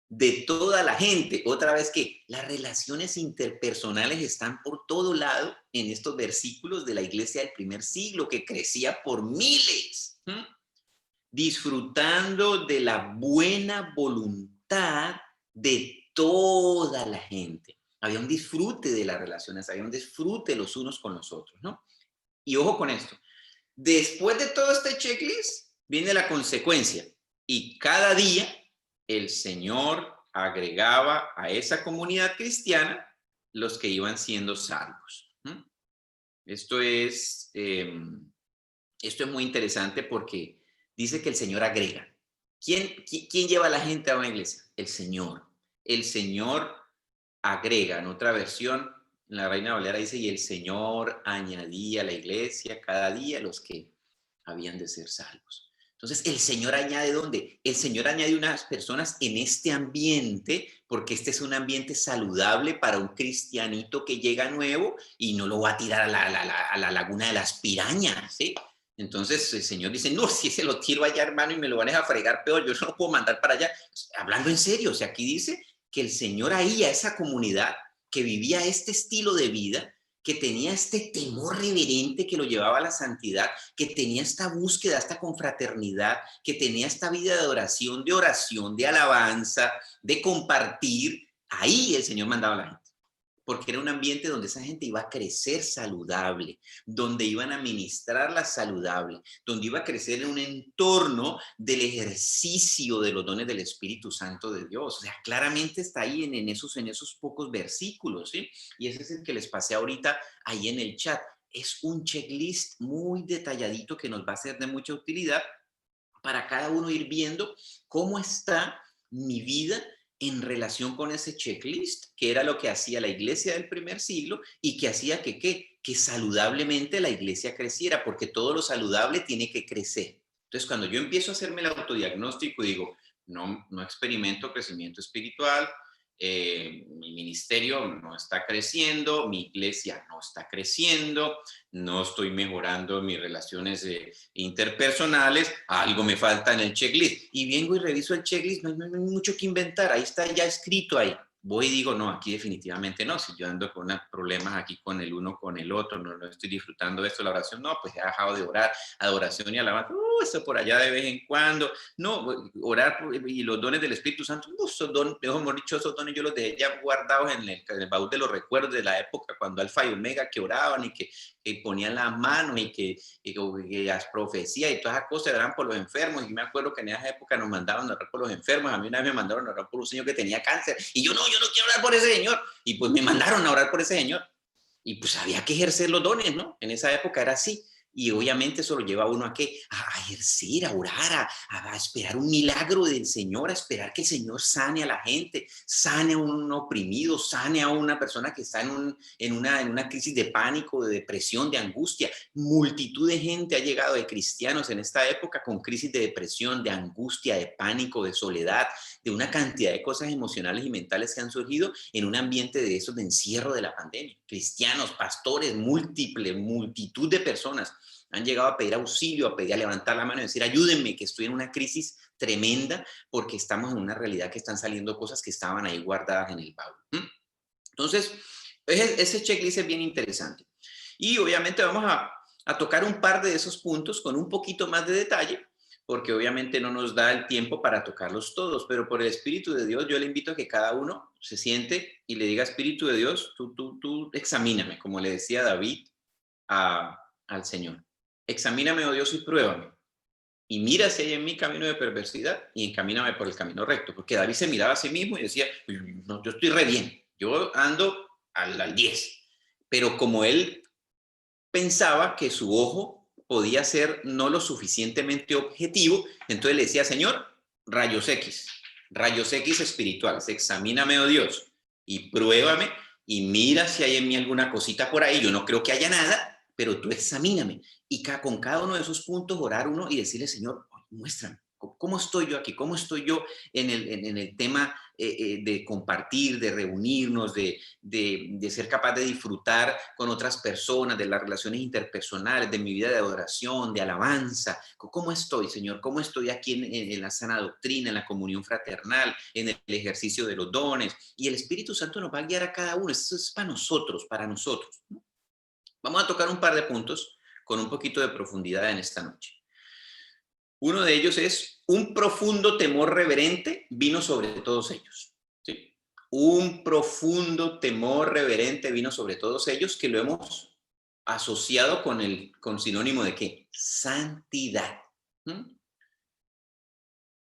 de toda la gente. Otra vez que las relaciones interpersonales están por todo lado en estos versículos de la iglesia del primer siglo, que crecía por miles. Disfrutando de la buena voluntad de toda la gente. Había un disfrute de las relaciones, había un disfrute los unos con los otros, ¿no? Y ojo con esto. Después de todo este checklist, viene la consecuencia. Y cada día el Señor agregaba a esa comunidad cristiana los que iban siendo salvos. Esto es muy interesante porque dice que el Señor agrega. ¿Quién lleva a la gente a una iglesia? El Señor. El Señor agrega. En otra versión, en la Reina Valera dice, y el Señor añadía a la iglesia cada día los que habían de ser salvos. Entonces, el Señor añade ¿dónde? El Señor añade unas personas en este ambiente, porque este es un ambiente saludable para un cristianito que llega nuevo y no lo va a tirar a la laguna de las pirañas, ¿sí? Entonces el Señor dice, no, si se lo tiro allá, hermano, y me lo van a fregar peor, yo no lo puedo mandar para allá. Hablando en serio, o sea, aquí dice que el Señor ahí a esa comunidad que vivía este estilo de vida, que tenía este temor reverente que lo llevaba a la santidad, que tenía esta búsqueda, esta confraternidad, que tenía esta vida de oración, de alabanza, de compartir, ahí el Señor mandaba a la gente. Porque era un ambiente donde esa gente iba a crecer saludable, donde iban a ministrarla saludable, donde iba a crecer en un entorno del ejercicio de los dones del Espíritu Santo de Dios. O sea, claramente está ahí en esos pocos versículos, ¿sí? Y ese es el que les pasé ahorita ahí en el chat. Es un checklist muy detalladito que nos va a ser de mucha utilidad para cada uno ir viendo cómo está mi vida en relación con ese checklist, que era lo que hacía la iglesia del primer siglo y que hacía que saludablemente la iglesia creciera, porque todo lo saludable tiene que crecer. Entonces, cuando yo empiezo a hacerme el autodiagnóstico y digo, no experimento crecimiento espiritual, mi ministerio no está creciendo, mi iglesia no está creciendo, no estoy mejorando mis relaciones interpersonales, algo me falta en el checklist. Y vengo y reviso el checklist, no hay mucho que inventar, ahí está ya escrito ahí. Voy y digo, no, aquí definitivamente no. Si yo ando con unos problemas aquí con el uno, con el otro, no estoy disfrutando de esto, la oración, no, pues he dejado de orar, adoración y alabanza, eso por allá de vez en cuando, no, orar y los dones del Espíritu Santo, esos dones, mejor dicho, esos dones yo los dejé ya guardados en el baúl de los recuerdos de la época cuando Alfa y Omega que oraban y que ponían las manos y que las profecías y todas esas cosas eran por los enfermos. Y me acuerdo que en esa época nos mandaban a orar por los enfermos. A mí una vez me mandaron a orar por un señor que tenía cáncer y yo no quiero orar por ese señor. Y pues me mandaron a orar por ese señor. Y pues había que ejercer los dones, ¿no? En esa época era así. Y obviamente eso lo lleva a uno a qué? A ejercer, a orar, a esperar un milagro del Señor, a esperar que el Señor sane a la gente, sane a un oprimido, sane a una persona que está en una crisis de pánico, de depresión, de angustia. Multitud de gente ha llegado, de cristianos en esta época, con crisis de depresión, de angustia, de pánico, de soledad, de una cantidad de cosas emocionales y mentales que han surgido en un ambiente de esos de encierro de la pandemia. Cristianos, pastores, multitud de personas han llegado a pedir auxilio, a levantar la mano y decir, ayúdenme, que estoy en una crisis tremenda porque estamos en una realidad que están saliendo cosas que estaban ahí guardadas en el baúl. Entonces, ese checklist es bien interesante. Y obviamente vamos a tocar un par de esos puntos con un poquito más de detalle, porque obviamente no nos da el tiempo para tocarlos todos, pero por el Espíritu de Dios yo le invito a que cada uno se siente y le diga, Espíritu de Dios, tú examíname, como le decía David al Señor. Examíname, oh Dios, y pruébame. Y mira si hay en mí camino de perversidad y encamíname por el camino recto. Porque David se miraba a sí mismo y decía, no, yo estoy re bien, yo ando al 10. Pero como él pensaba que su ojo podía ser no lo suficientemente objetivo, entonces le decía, Señor, rayos X espirituales, examíname, oh Dios, y pruébame y mira si hay en mí alguna cosita por ahí. Yo no creo que haya nada, pero tú examíname. Y con cada uno de esos puntos orar uno y decirle, Señor, muéstrame. ¿Cómo estoy yo aquí? ¿Cómo estoy yo en el tema de compartir, de reunirnos, de ser capaz de disfrutar con otras personas, de las relaciones interpersonales, de mi vida de adoración, de alabanza? ¿Cómo estoy, Señor? ¿Cómo estoy aquí en la sana doctrina, en la comunión fraternal, en el ejercicio de los dones? Y el Espíritu Santo nos va a guiar a cada uno. Eso es para nosotros, ¿no? Vamos a tocar un par de puntos con un poquito de profundidad en esta noche. Uno de ellos es: un profundo temor reverente vino sobre todos ellos. ¿Sí? Un profundo temor reverente vino sobre todos ellos, que lo hemos asociado con sinónimo de ¿qué? Santidad.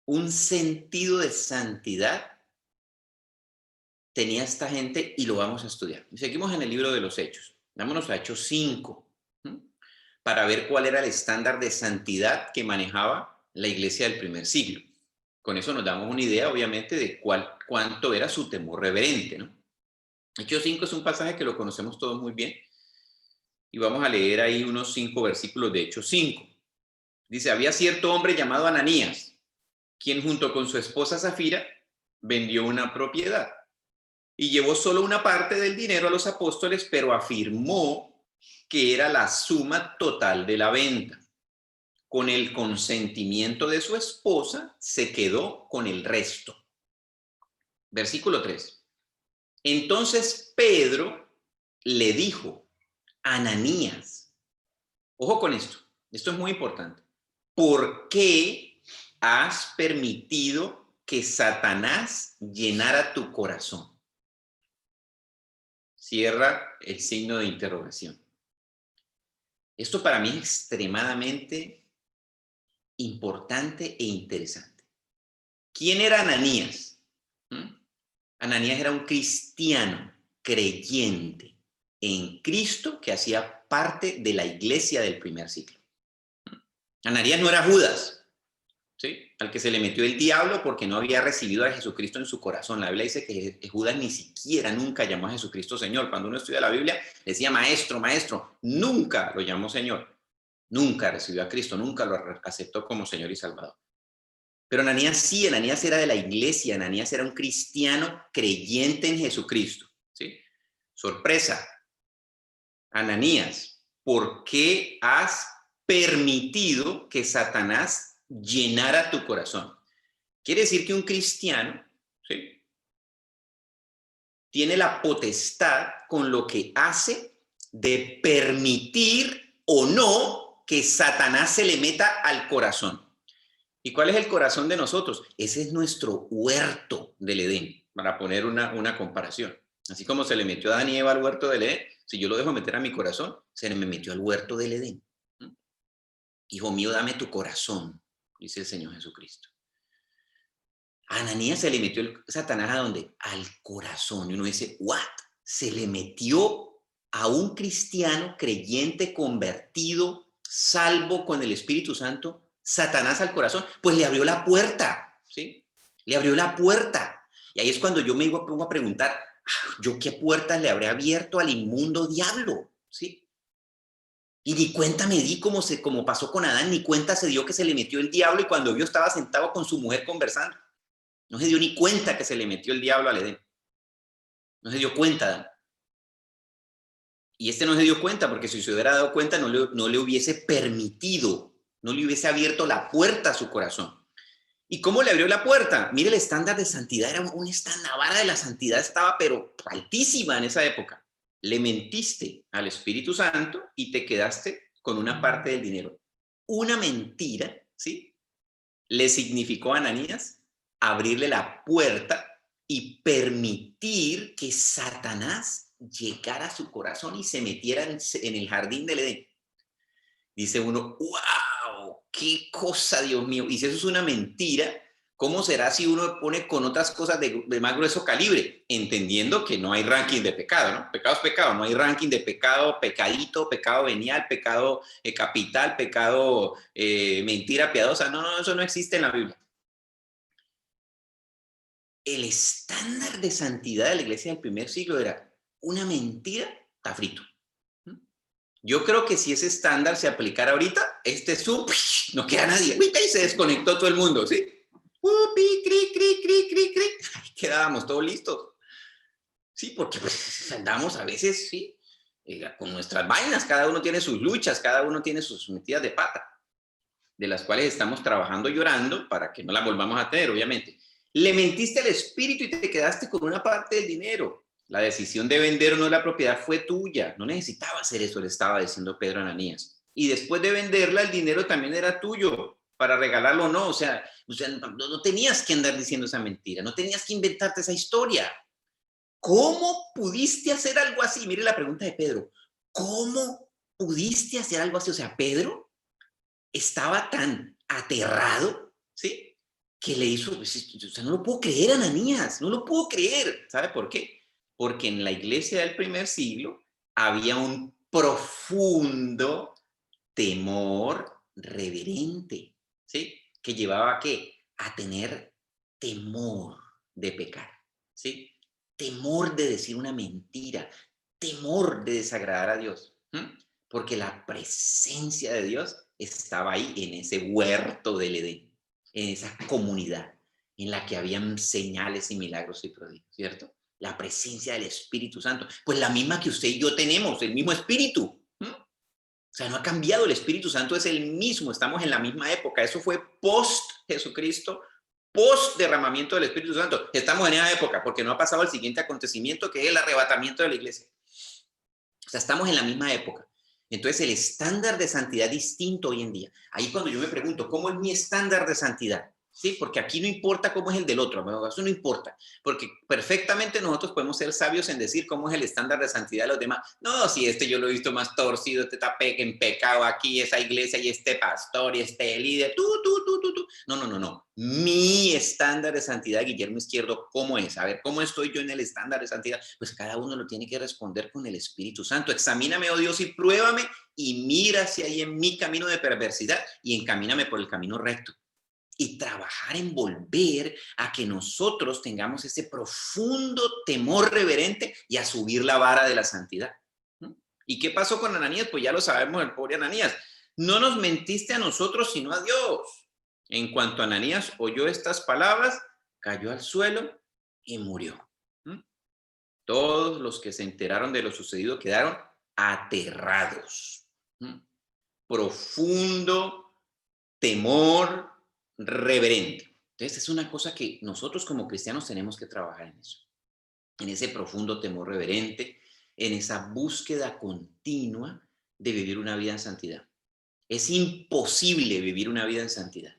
Un sentido de santidad tenía esta gente, y lo vamos a estudiar. Seguimos en el libro de los Hechos. Vámonos a Hechos 5, para ver cuál era el estándar de santidad que manejaba la iglesia del primer siglo. Con eso nos damos una idea, obviamente, de cuánto era su temor reverente, ¿no? Hechos 5 es un pasaje que lo conocemos todos muy bien, y vamos a leer ahí unos 5 versículos de Hechos 5. Dice: había cierto hombre llamado Ananías, quien junto con su esposa Zafira vendió una propiedad y llevó solo una parte del dinero a los apóstoles, pero afirmó que era la suma total de la venta. Con el consentimiento de su esposa, se quedó con el resto. Versículo 3. Entonces Pedro le dijo: Ananías, ojo con esto es muy importante, ¿por qué has permitido que Satanás llenara tu corazón? Cierra el signo de interrogación. Esto para mí es extremadamente importante e interesante. ¿Quién era Ananías? Ananías era un cristiano creyente en Cristo que hacía parte de la iglesia del primer siglo. Ananías no era Judas, ¿sí?, al que se le metió el diablo porque no había recibido a Jesucristo en su corazón. La Biblia dice que Judas ni siquiera nunca llamó a Jesucristo Señor. Cuando uno estudia la Biblia, decía maestro, maestro. Nunca lo llamó Señor. Nunca recibió a Cristo, nunca lo aceptó como Señor y Salvador. Pero Ananías sí, Ananías era de la iglesia, Ananías era un cristiano creyente en Jesucristo, ¿sí? Sorpresa. Ananías, ¿por qué has permitido que Satanás llenara tu corazón? Quiere decir que un cristiano, ¿sí?, tiene la potestad con lo que hace de permitir o no que Satanás se le meta al corazón. ¿Y cuál es el corazón de nosotros? Ese es nuestro huerto del Edén, para poner una comparación. Así como se le metió a Adán y Eva al huerto del Edén, si yo lo dejo meter a mi corazón, se me metió al huerto del Edén. Hijo mío, dame tu corazón, dice el Señor Jesucristo. A Ananías se le metió Satanás ¿a dónde? Al corazón. Y uno dice, ¿what? Se le metió a un cristiano creyente, convertido, salvo con el Espíritu Santo, Satanás al corazón. Pues le abrió la puerta, ¿sí? Le abrió la puerta. Y ahí es cuando yo me pongo a preguntar, ¿yo qué puertas le habré abierto al inmundo diablo? ¿Sí? Y ni cuenta me di como pasó con Adán, ni cuenta se dio que se le metió el diablo, y cuando vio estaba sentado con su mujer conversando. No se dio ni cuenta que se le metió el diablo al Edén. No se dio cuenta, Adán. Y no se dio cuenta porque si se hubiera dado cuenta no le hubiese permitido, no le hubiese abierto la puerta a su corazón. ¿Y cómo le abrió la puerta? Mire, el estándar de santidad era un estándar, la vara de la santidad estaba pero altísima en esa época. Le mentiste al Espíritu Santo y te quedaste con una parte del dinero. Una mentira, ¿sí?, le significó a Ananías abrirle la puerta y permitir que Satanás llegara a su corazón y se metiera en el jardín del Edén. Dice uno, ¡wow! ¡Qué cosa, Dios mío! Y si eso es una mentira, ¿cómo será si uno pone con otras cosas de más grueso calibre? Entendiendo que no hay ranking de pecado, ¿no? Pecado es pecado, no hay ranking de pecado, pecadito, pecado venial, pecado capital, pecado mentira piadosa. No, eso no existe en la Biblia. El estándar de santidad de la iglesia del primer siglo era una mentira, está frito. Yo creo que si ese estándar se aplicara ahorita, no queda nadie. Uy, y se desconectó todo el mundo, ¿sí? Upi, cri, cri, cri, cri, cri. Quedábamos todos listos. Sí, porque pues, andamos a veces, sí, con nuestras vainas. Cada uno tiene sus luchas, cada uno tiene sus metidas de pata, de las cuales estamos trabajando llorando para que no las volvamos a tener, obviamente. Le mentiste al espíritu y te quedaste con una parte del dinero. La decisión de vender o no la propiedad fue tuya. No necesitaba hacer eso, le estaba diciendo Pedro a Ananías. Y después de venderla, el dinero también era tuyo, para regalarlo o no. O sea no tenías que andar diciendo esa mentira, no tenías que inventarte esa historia. ¿Cómo pudiste hacer algo así? Mire la pregunta de Pedro. ¿Cómo pudiste hacer algo así? O sea, Pedro estaba tan aterrado, ¿sí? Que le hizo, o sea, no lo puedo creer, Ananías, no lo puedo creer. ¿Sabe por qué? Porque en la iglesia del primer siglo había un profundo temor reverente, ¿sí? Que llevaba ¿a qué? A tener temor de pecar, ¿sí? Temor de decir una mentira, temor de desagradar a Dios, porque la presencia de Dios estaba ahí en ese huerto del Edén, en esa comunidad en la que habían señales y milagros y prodigios, ¿cierto? La presencia del Espíritu Santo, pues la misma que usted y yo tenemos, el mismo Espíritu. O sea, no ha cambiado, el Espíritu Santo es el mismo, estamos en la misma época, eso fue post Jesucristo, post derramamiento del Espíritu Santo. Estamos en esa época porque no ha pasado el siguiente acontecimiento, que es el arrebatamiento de la iglesia. O sea, estamos en la misma época. Entonces, el estándar de santidad es distinto hoy en día. Ahí cuando yo me pregunto, ¿cómo es mi estándar de santidad? Sí, porque aquí no importa cómo es el del otro, eso no importa, porque perfectamente nosotros podemos ser sabios en decir cómo es el estándar de santidad de los demás. No, si este yo lo he visto más torcido, este está en pecado aquí, esa iglesia y este pastor y este líder, tú. No. Mi estándar de santidad, Guillermo Izquierdo, ¿cómo es? A ver, ¿cómo estoy yo en el estándar de santidad? Pues cada uno lo tiene que responder con el Espíritu Santo. Examíname, oh Dios, y pruébame y mira si hay en mi camino de perversidad y encamíname por el camino recto. Y trabajar en volver a que nosotros tengamos ese profundo temor reverente y a subir la vara de la santidad. ¿Y qué pasó con Ananías? Pues ya lo sabemos, el pobre Ananías. No nos mentiste a nosotros, sino a Dios. En cuanto Ananías oyó estas palabras, cayó al suelo y murió. Todos los que se enteraron de lo sucedido quedaron aterrados. Profundo temor reverente. Entonces es una cosa que nosotros como cristianos tenemos que trabajar en eso, en ese profundo temor reverente, en esa búsqueda continua de vivir una vida en santidad. Es imposible vivir una vida en santidad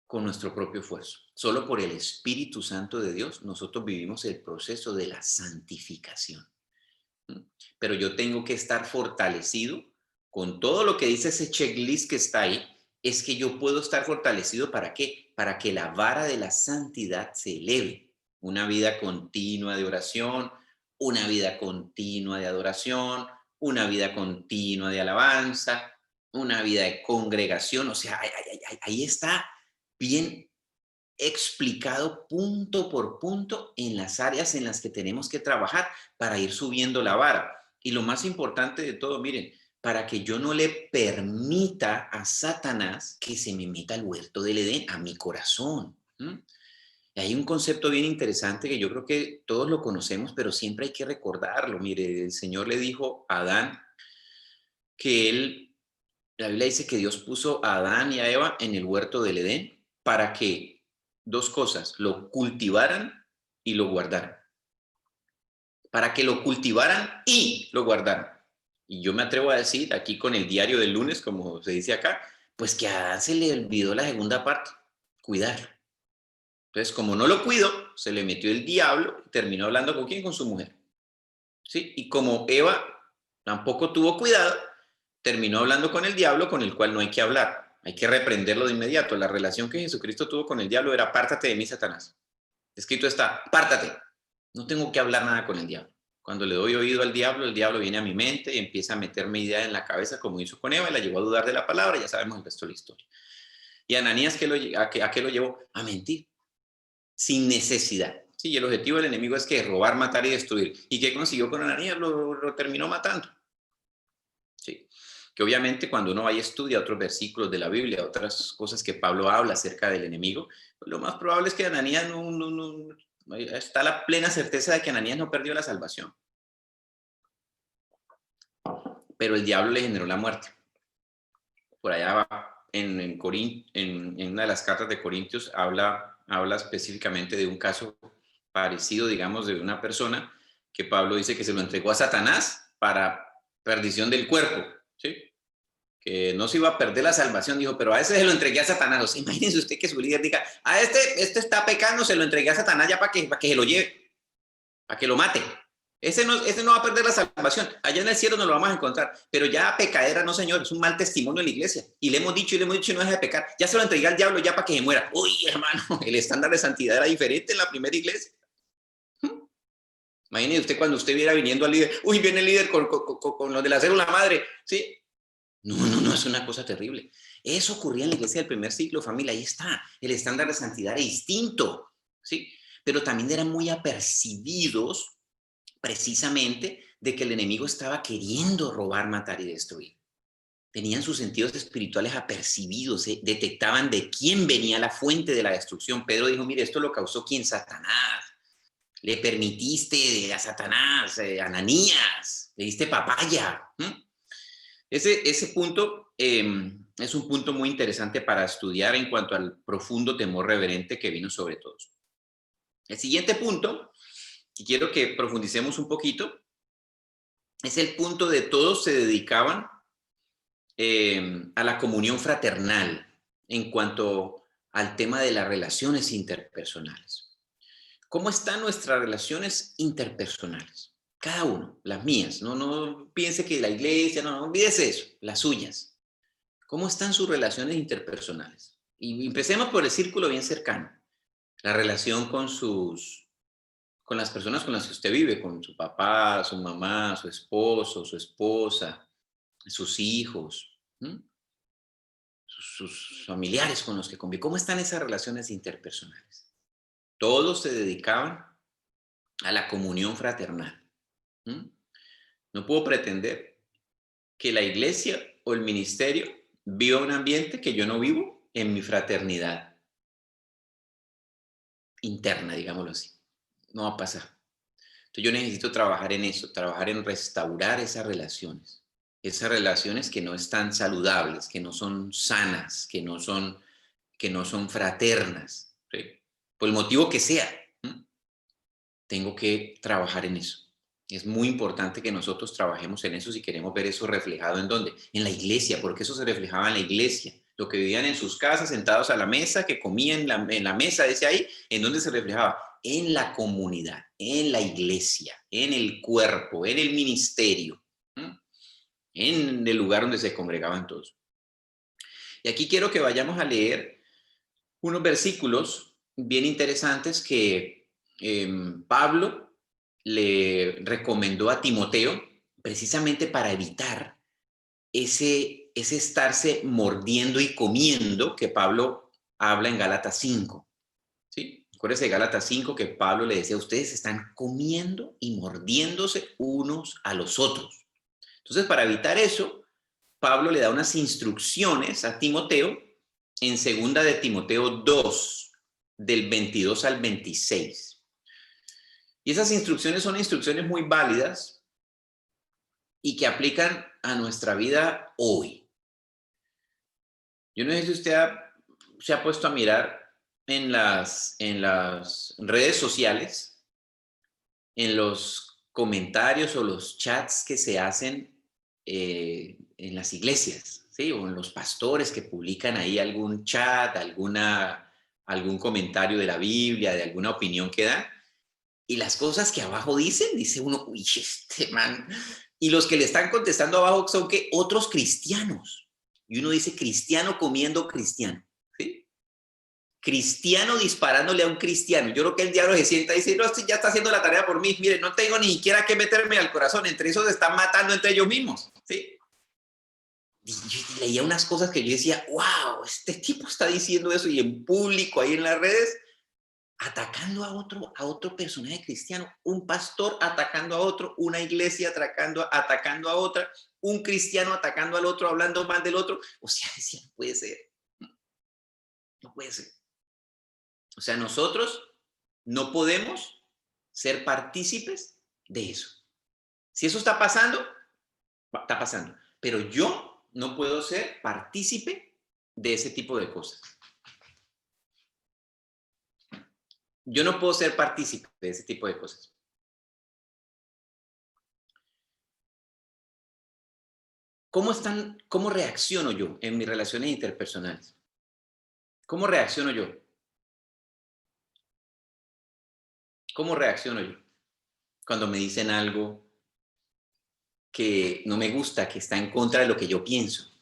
con nuestro propio esfuerzo. Solo por el Espíritu Santo de Dios nosotros vivimos el proceso de la santificación. Pero yo tengo que estar fortalecido con todo lo que dice ese checklist que está ahí. Es que yo puedo estar fortalecido, ¿para qué? Para que la vara de la santidad se eleve. Una vida continua de oración, una vida continua de adoración, una vida continua de alabanza, una vida de congregación. O sea, ahí está bien explicado punto por punto en las áreas en las que tenemos que trabajar para ir subiendo la vara. Y lo más importante de todo, miren, para que yo no le permita a Satanás que se me meta al huerto del Edén, a mi corazón. Hay un concepto bien interesante que yo creo que todos lo conocemos, pero siempre hay que recordarlo. Mire, el Señor le dijo a Adán que la Biblia dice que Dios puso a Adán y a Eva en el huerto del Edén para que dos cosas, lo cultivaran y lo guardaran. Para que lo cultivaran y lo guardaran. Y yo me atrevo a decir, aquí con el diario del lunes, como se dice acá, pues que a Adán se le olvidó la segunda parte, cuidarlo. Entonces, como no lo cuidó, se le metió el diablo y terminó hablando ¿con quién? Con su mujer. ¿Sí? Y como Eva tampoco tuvo cuidado, terminó hablando con el diablo, con el cual no hay que hablar. Hay que reprenderlo de inmediato. La relación que Jesucristo tuvo con el diablo era: apártate de mí, Satanás. Escrito está: apártate. No tengo que hablar nada con el diablo. Cuando le doy oído al diablo, el diablo viene a mi mente y empieza a meterme ideas en la cabeza, como hizo con Eva, y la llevó a dudar de la palabra. Ya sabemos el resto de la historia. Y Ananías, ¿a qué lo llevó? A mentir, sin necesidad. Sí, y el objetivo del enemigo es que robar, matar y destruir. ¿Y qué consiguió con Ananías? Lo terminó matando. que obviamente cuando uno vaya y estudia otros versículos de la Biblia, otras cosas que Pablo habla acerca del enemigo, pues lo más probable es que Ananías no está la plena certeza de que Ananías no perdió la salvación. Pero el diablo le generó la muerte. Por allá en una de las cartas de Corintios habla específicamente de un caso parecido, digamos, de una persona que Pablo dice que se lo entregó a Satanás para perdición del cuerpo, ¿sí? Que no se iba a perder la salvación, dijo, pero a ese se lo entregué a Satanás. O sea, imagínense usted que su líder diga, a este está pecando, se lo entregué a Satanás ya para que se lo lleve, para que lo mate. Ese no va a perder la salvación. Allá en el cielo nos lo vamos a encontrar. Pero ya pecadera, no, señor, es un mal testimonio en la iglesia. Y le hemos dicho y no deja de pecar. Ya se lo entregué al diablo ya para que se muera. Uy, hermano, el estándar de santidad era diferente en la primera iglesia. Imagínese usted cuando usted viera viniendo al líder. Uy, viene el líder con los de la célula madre. ¿Sí? No, es una cosa terrible. Eso ocurría en la iglesia del primer siglo, familia. Ahí está. El estándar de santidad era distinto. ¿Sí? Pero también eran muy apercibidos precisamente de que el enemigo estaba queriendo robar, matar y destruir. Tenían sus sentidos espirituales apercibidos, detectaban de quién venía la fuente de la destrucción. Pedro dijo, mire, esto lo causó ¿quién? Satanás. Le permitiste a Satanás, Ananías, le diste papaya. Ese punto es un punto muy interesante para estudiar en cuanto al profundo temor reverente que vino sobre todos. El siguiente punto, y quiero que profundicemos un poquito, es el punto de todos se dedicaban a la comunión fraternal en cuanto al tema de las relaciones interpersonales. ¿Cómo están nuestras relaciones interpersonales? Cada uno, las mías, no piense que la iglesia, no olvídese eso, las suyas. ¿Cómo están sus relaciones interpersonales? Y empecemos por el círculo bien cercano, la relación con las personas con las que usted vive, con su papá, su mamá, su esposo, su esposa, sus hijos, sus familiares con los que convive. ¿Cómo están esas relaciones interpersonales? Todos se dedicaban a la comunión fraternal. No puedo pretender que la iglesia o el ministerio viva un ambiente que yo no vivo en mi fraternidad interna, digámoslo así. No va a pasar. Entonces yo necesito trabajar en eso, trabajar en restaurar esas relaciones que no están saludables, que no son sanas, que no son fraternas, ¿sí? Por el motivo que sea. Tengo que trabajar en eso. Es muy importante que nosotros trabajemos en eso si queremos ver eso reflejado ¿en dónde? En la iglesia, porque eso se reflejaba en la iglesia. Lo que vivían en sus casas, sentados a la mesa, que comían en la mesa, dice ahí, ¿en dónde se reflejaba? En la comunidad, en la iglesia, en el cuerpo, en el ministerio, en el lugar donde se congregaban todos. Y aquí quiero que vayamos a leer unos versículos bien interesantes que Pablo le recomendó a Timoteo precisamente para evitar ese estarse mordiendo y comiendo que Pablo habla en Gálatas 5. ¿Sí? Acuérdense de Gálatas 5 que Pablo le decía, ustedes están comiendo y mordiéndose unos a los otros. Entonces, para evitar eso, Pablo le da unas instrucciones a Timoteo en 2 de Timoteo 2, del 22 al 26. Y esas instrucciones son instrucciones muy válidas y que aplican a nuestra vida hoy. Yo no sé si usted se ha puesto a mirar en las redes sociales, en los comentarios o los chats que se hacen en las iglesias, ¿sí? O en los pastores que publican ahí algún chat, algún comentario de la Biblia, de alguna opinión que dan. Y las cosas que abajo dice uno, uy, este man. Y los que le están contestando abajo son que otros cristianos. Y uno dice, cristiano comiendo cristiano. ¿Sí? Cristiano disparándole a un cristiano. Yo creo que el diablo se sienta y dice, no, este ya está haciendo la tarea por mí. Mire, no tengo ni siquiera que meterme al corazón. Entre esos se están matando entre ellos mismos. ¿Sí? Y yo leía unas cosas que yo decía, wow, este tipo está diciendo eso y en público, ahí en las redes. atacando a otro personaje cristiano, un pastor atacando a otro, una iglesia atacando a otra, un cristiano atacando al otro, hablando mal del otro. O sea, decía, no puede ser. No puede ser. O sea, nosotros no podemos ser partícipes de eso. Si eso está pasando, está pasando. Pero yo no puedo ser partícipe de ese tipo de cosas. Yo no puedo ser partícipe de ese tipo de cosas. ¿Cómo reacciono yo en mis relaciones interpersonales? ¿Cómo reacciono yo? ¿Cómo reacciono yo cuando me dicen algo que no me gusta, que está en contra de lo que yo pienso?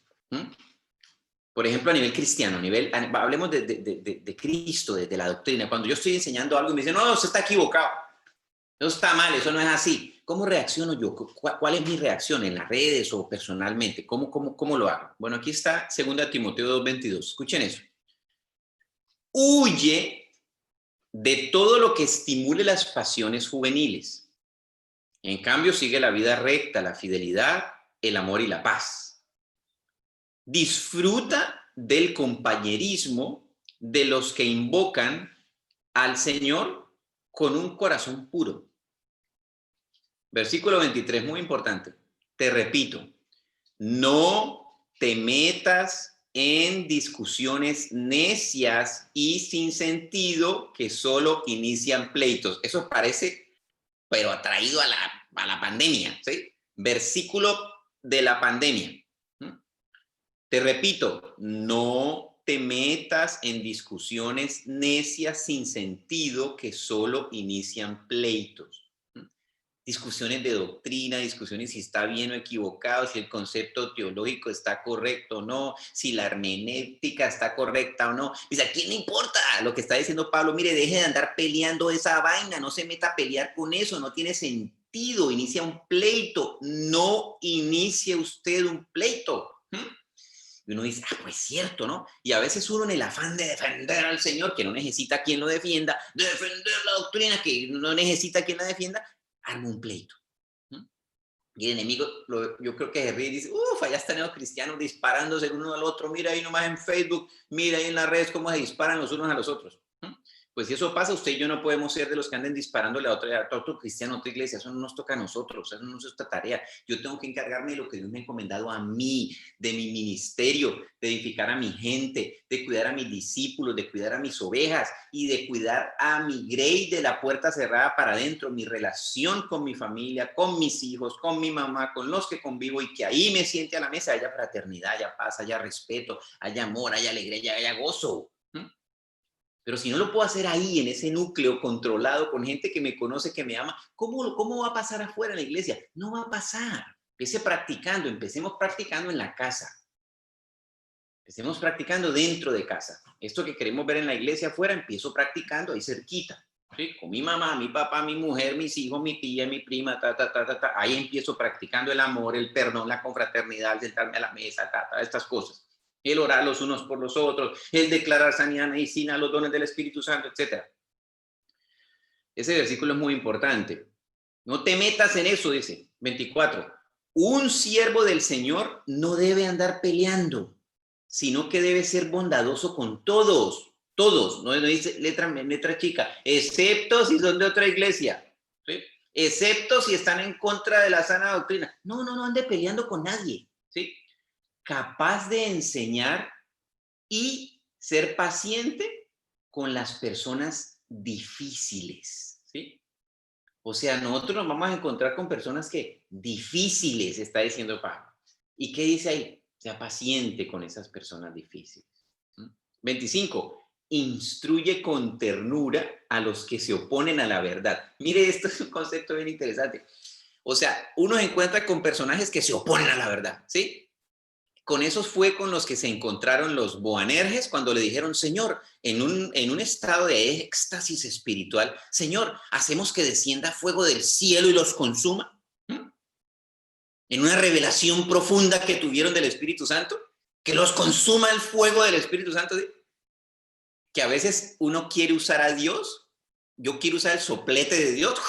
Por ejemplo, a nivel cristiano, hablemos de Cristo, de la doctrina. Cuando yo estoy enseñando algo y me dicen, no, usted está equivocado, eso está mal, eso no es así. ¿Cómo reacciono yo? ¿Cuál es mi reacción en las redes o personalmente? ¿Cómo lo hago? Bueno, aquí está 2 Timoteo 2:22. Escuchen eso. Huye de todo lo que estimule las pasiones juveniles. En cambio, sigue la vida recta, la fidelidad, el amor y la paz. Disfruta del compañerismo de los que invocan al Señor con un corazón puro. Versículo 23, muy importante. Te repito, no te metas en discusiones necias y sin sentido que solo inician pleitos. Eso parece, pero atraído a la pandemia, ¿sí? Versículo de la pandemia. Te repito, no te metas en discusiones necias sin sentido que solo inician pleitos. Discusiones de doctrina, discusiones si está bien o equivocado, si el concepto teológico está correcto o no, si la hermenéutica está correcta o no. Dice, ¿a quién le importa lo que está diciendo Pablo? Mire, deje de andar peleando esa vaina, no se meta a pelear con eso, no tiene sentido, inicia un pleito, no inicie usted un pleito. Y uno dice, pues es cierto, ¿no? Y a veces uno en el afán de defender al Señor, que no necesita quien lo defienda, de defender la doctrina, que no necesita quien la defienda, arma un pleito. Y el enemigo, yo creo que se ríe y dice, allá están los cristianos disparándose el uno al otro, mira ahí nomás en Facebook, mira ahí en las redes cómo se disparan los unos a los otros. Pues si eso pasa, usted y yo no podemos ser de los que anden disparándole a otro cristiano, a otra iglesia. Eso no nos toca a nosotros, eso no es nuestra tarea. Yo tengo que encargarme de lo que Dios me ha encomendado a mí, de mi ministerio, de edificar a mi gente, de cuidar a mis discípulos, de cuidar a mis ovejas y de cuidar a mi grey de la puerta cerrada para adentro, mi relación con mi familia, con mis hijos, con mi mamá, con los que convivo, y que ahí me siente a la mesa, haya fraternidad, haya paz, haya respeto, haya amor, haya alegría, haya gozo. Pero si no lo puedo hacer ahí, en ese núcleo controlado, con gente que me conoce, que me ama, ¿cómo va a pasar afuera en la iglesia? No va a pasar. Empecemos practicando en la casa. Empecemos practicando dentro de casa. Esto que queremos ver en la iglesia afuera, empiezo practicando ahí cerquita. ¿Sí? Con mi mamá, mi papá, mi mujer, mis hijos, mi tía, mi prima, Ahí empiezo practicando el amor, el perdón, la confraternidad, el sentarme a la mesa, estas cosas. El orar los unos por los otros, el declarar sanidad, medicina, los dones del Espíritu Santo, etc. Ese versículo es muy importante. No te metas en eso, dice 24. Un siervo del Señor no debe andar peleando, sino que debe ser bondadoso con todos. Todos, no dice letra chica, excepto si son de otra iglesia, ¿sí? Excepto si están en contra de la sana doctrina. No ande peleando con nadie, ¿sí? Capaz de enseñar y ser paciente con las personas difíciles, ¿sí? O sea, nosotros nos vamos a encontrar con personas que difíciles, está diciendo Pablo. ¿Y qué dice ahí? Sea paciente con esas personas difíciles. 25. Instruye con ternura a los que se oponen a la verdad. Mire, esto es un concepto bien interesante. O sea, uno se encuentra con personajes que se oponen a la verdad, ¿sí? Con esos fue con los que se encontraron los Boanerges cuando le dijeron, Señor, en un estado de éxtasis espiritual, Señor, hacemos que descienda fuego del cielo y los consuma. En una revelación profunda que tuvieron del Espíritu Santo, que los consuma el fuego del Espíritu Santo. ¿Sí? Que a veces uno quiere usar a Dios yo quiero usar el soplete de Dios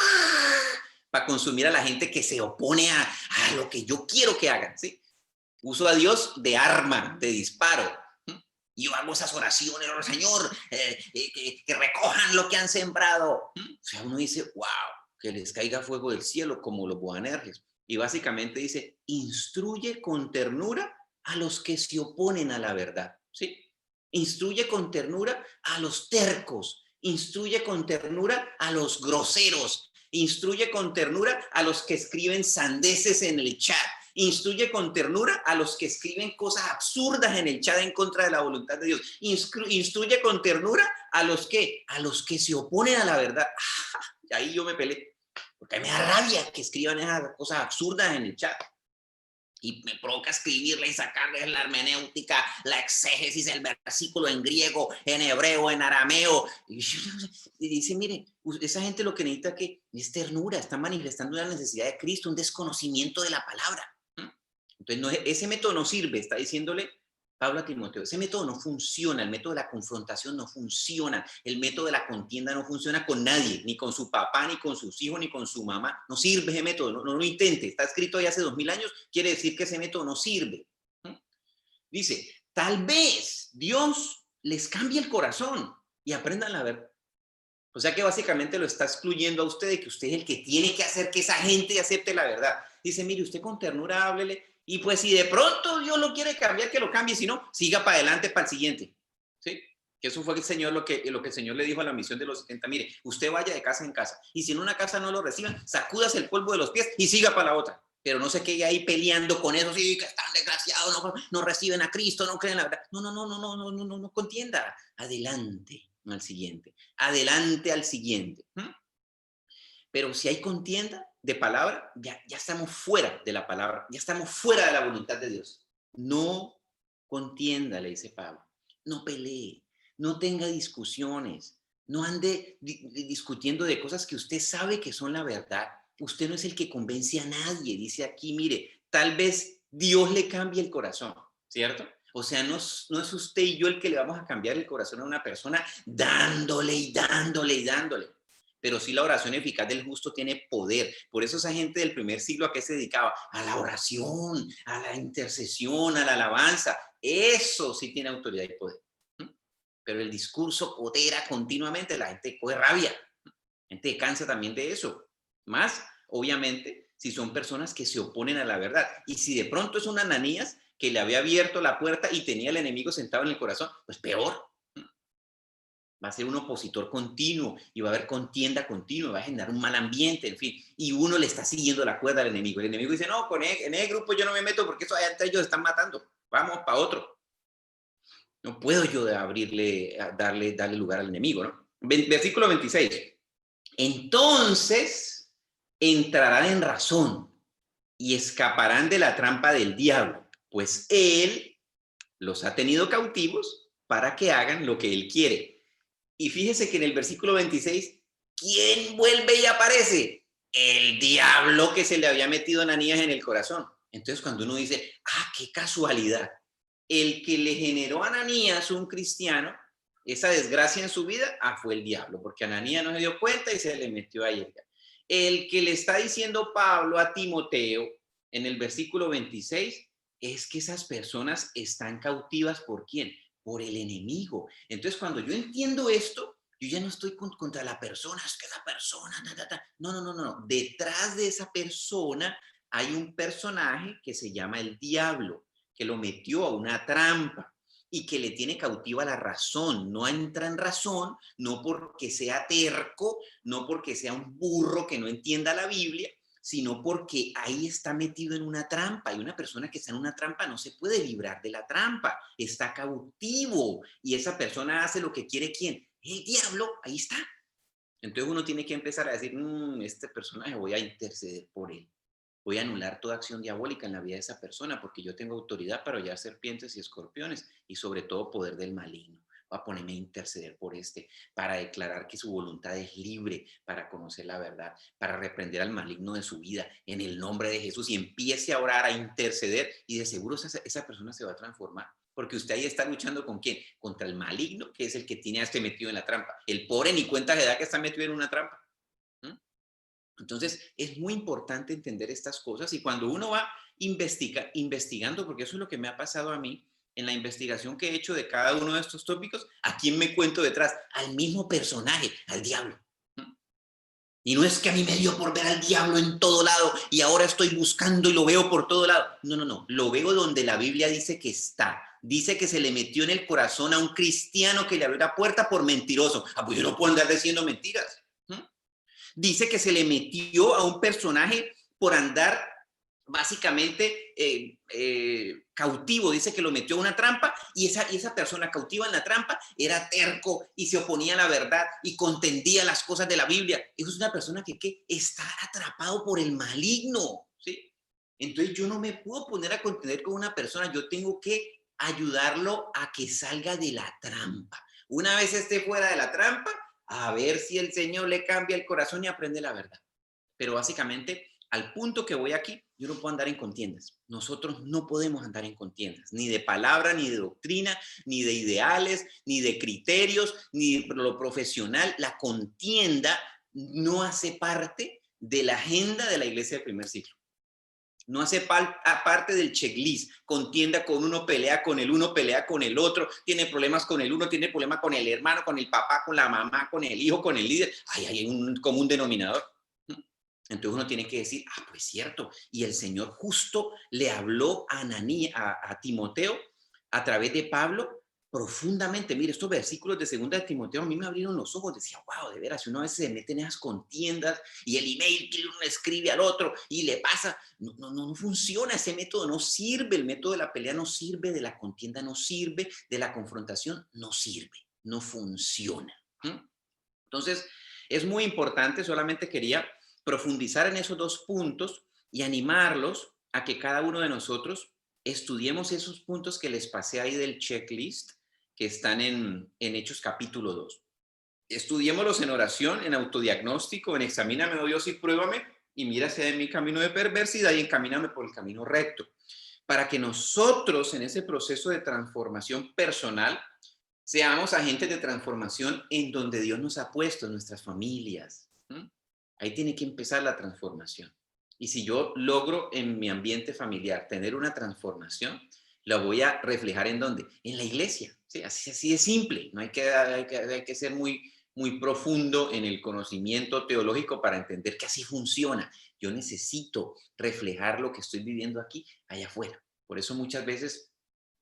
para consumir a la gente que se opone a lo que yo quiero que hagan, ¿sí? Uso a Dios de arma, de disparo. Yo hago esas oraciones, oh, Señor, que recojan lo que han sembrado. O sea, uno dice, wow, que les caiga fuego del cielo como los Boanerges. Y básicamente dice, instruye con ternura a los que se oponen a la verdad, ¿sí? Instruye con ternura a los tercos, instruye con ternura a los groseros, instruye con ternura a los que escriben sandeces en el chat, instruye con ternura a los que escriben cosas absurdas en el chat en contra de la voluntad de Dios, instruye con ternura a los que se oponen a la verdad. Y ahí yo me peleé, porque me da rabia que escriban esas cosas absurdas en el chat. Y me provoca escribirle y sacarle la hermenéutica, la exégesis, el versículo en griego, en hebreo, en arameo. Y dice, mire, esa gente lo que necesita que es ternura, está manifestando una necesidad de Cristo, un desconocimiento de la palabra. Entonces, ese método no sirve, está diciéndole Pablo a Timoteo, ese método no funciona, el método de la confrontación no funciona, el método de la contienda no funciona con nadie, ni con su papá, ni con sus hijos, ni con su mamá, no sirve ese método, no lo intente, está escrito ahí hace 2000 años, quiere decir que ese método no sirve. Dice, tal vez Dios les cambie el corazón y aprendan la verdad. O sea que básicamente lo está excluyendo a usted de que usted es el que tiene que hacer que esa gente acepte la verdad. Dice, mire, usted con ternura háblele, y pues si de pronto Dios lo quiere cambiar, que lo cambie, si no, siga para adelante, para el siguiente. ¿Sí? Que eso fue el Señor, lo que el Señor le dijo a la misión de los 70. Mire, usted vaya de casa en casa, y si en una casa no lo reciban, sacúdase el polvo de los pies y siga para la otra. Pero no se quede ahí peleando con eso, sí, que están desgraciados, no reciben a Cristo, no creen la verdad. No contienda. Adelante al siguiente. Adelante al siguiente. Pero si hay contienda de palabra, ya estamos fuera de la palabra, ya estamos fuera de la voluntad de Dios. No contienda, le dice Pablo, no pelee, no tenga discusiones, no ande discutiendo de cosas que usted sabe que son la verdad. Usted no es el que convence a nadie, dice aquí, mire, tal vez Dios le cambie el corazón, ¿cierto? O sea, no es usted y yo el que le vamos a cambiar el corazón a una persona dándole y dándole y dándole. Pero sí la oración eficaz del justo tiene poder. Por eso esa gente del primer siglo, ¿a qué se dedicaba? A la oración, a la intercesión, a la alabanza. Eso sí tiene autoridad y poder. Pero el discurso podera continuamente, la gente coge rabia. La gente cansa también de eso. Más, obviamente, si son personas que se oponen a la verdad. Y si de pronto es un Ananías que le había abierto la puerta y tenía al enemigo sentado en el corazón, pues peor. Va a ser un opositor continuo y va a haber contienda continua, va a generar un mal ambiente, en fin. Y uno le está siguiendo la cuerda al enemigo. El enemigo dice, no, en el grupo yo no me meto porque eso allá entre ellos están matando. Vamos para otro. No puedo yo darle lugar al enemigo, ¿no? Versículo 26. Entonces entrarán en razón y escaparán de la trampa del diablo, pues él los ha tenido cautivos para que hagan lo que él quiere. Y fíjese que en el versículo 26, ¿quién vuelve y aparece? El diablo que se le había metido a Ananías en el corazón. Entonces cuando uno dice, qué casualidad, el que le generó a Ananías, un cristiano, esa desgracia en su vida, fue el diablo, porque Ananías no se dio cuenta y se le metió ahí. El que le está diciendo Pablo a Timoteo en el versículo 26 es que esas personas están cautivas ¿por quién? Por el enemigo. Entonces, cuando yo entiendo esto, yo ya no estoy contra la persona, es que esa persona, No. Detrás de esa persona hay un personaje que se llama el diablo, que lo metió a una trampa y que le tiene cautiva la razón. No entra en razón, no porque sea terco, no porque sea un burro que no entienda la Biblia, sino porque ahí está metido en una trampa, y una persona que está en una trampa no se puede librar de la trampa, está cautivo, y esa persona hace lo que quiere, ¿quién? El diablo, ahí está. Entonces uno tiene que empezar a decir, este personaje voy a interceder por él, voy a anular toda acción diabólica en la vida de esa persona, porque yo tengo autoridad para hollar serpientes y escorpiones, y sobre todo poder del maligno. Va a ponerme a interceder por para declarar que su voluntad es libre, para conocer la verdad, para reprender al maligno de su vida en el nombre de Jesús, y empiece a orar, a interceder, y de seguro esa persona se va a transformar, Porque usted ahí está luchando ¿con quién? Contra el maligno, que es el que tiene a este metido en la trampa. El pobre ni cuenta se da que está metido en una trampa. Entonces, es muy importante entender estas cosas, y cuando uno va investigando, porque eso es lo que me ha pasado a mí, en la investigación que he hecho de cada uno de estos tópicos, ¿a quién me cuento detrás? Al mismo personaje, al diablo. Y no es que a mí me dio por ver al diablo en todo lado y ahora estoy buscando y lo veo por todo lado. No. Lo veo donde la Biblia dice que está. Dice que se le metió en el corazón a un cristiano que le abrió la puerta por mentiroso. Pues yo no puedo andar diciendo mentiras. Dice que se le metió a un personaje por andar básicamente cautivo. Dice que lo metió a una trampa y esa persona cautiva en la trampa era terco y se oponía a la verdad y contendía las cosas de la Biblia. Eso es una persona que está atrapado por el maligno, ¿sí? Entonces yo no me puedo poner a contender con una persona, yo tengo que ayudarlo a que salga de la trampa. Una vez esté fuera de la trampa, a ver si el Señor le cambia el corazón y aprende la verdad. Pero básicamente, al punto que voy aquí, yo no puedo andar en contiendas. Nosotros no podemos andar en contiendas, ni de palabra, ni de doctrina, ni de ideales, ni de criterios, ni de lo profesional. La contienda no hace parte de la agenda de la iglesia del primer siglo. No hace parte del checklist. Contienda con uno, pelea con el uno, pelea con el otro, tiene problemas con el uno, tiene problemas con el hermano, con el papá, con la mamá, con el hijo, con el líder. Hay un común denominador. Entonces uno tiene que decir, pues cierto. Y el Señor justo le habló a Timoteo a través de Pablo profundamente. Mire, estos versículos de 2 de Timoteo a mí me abrieron los ojos. Decía, wow, de veras, si uno a veces se mete en esas contiendas y el email que uno escribe al otro y le pasa, no funciona ese método, no sirve. El método de la pelea no sirve, de la contienda no sirve, de la confrontación no sirve, no funciona. Entonces, es muy importante, solamente quería profundizar en esos dos puntos y animarlos a que cada uno de nosotros estudiemos esos puntos que les pasé ahí del checklist que están en Hechos capítulo 2. Estudiémoslos en oración, en autodiagnóstico, en examíname, oh Dios, y pruébame, y mira si hay en mi camino de perversidad y encamíname por el camino recto. Para que nosotros en ese proceso de transformación personal seamos agentes de transformación en donde Dios nos ha puesto, en nuestras familias. Ahí tiene que empezar la transformación. Y si yo logro en mi ambiente familiar tener una transformación, la voy a reflejar ¿en dónde? En la iglesia. ¿Sí? Así de simple. No hay que ser muy profundo en el conocimiento teológico para entender que así funciona. Yo necesito reflejar lo que estoy viviendo aquí, allá afuera. Por eso muchas veces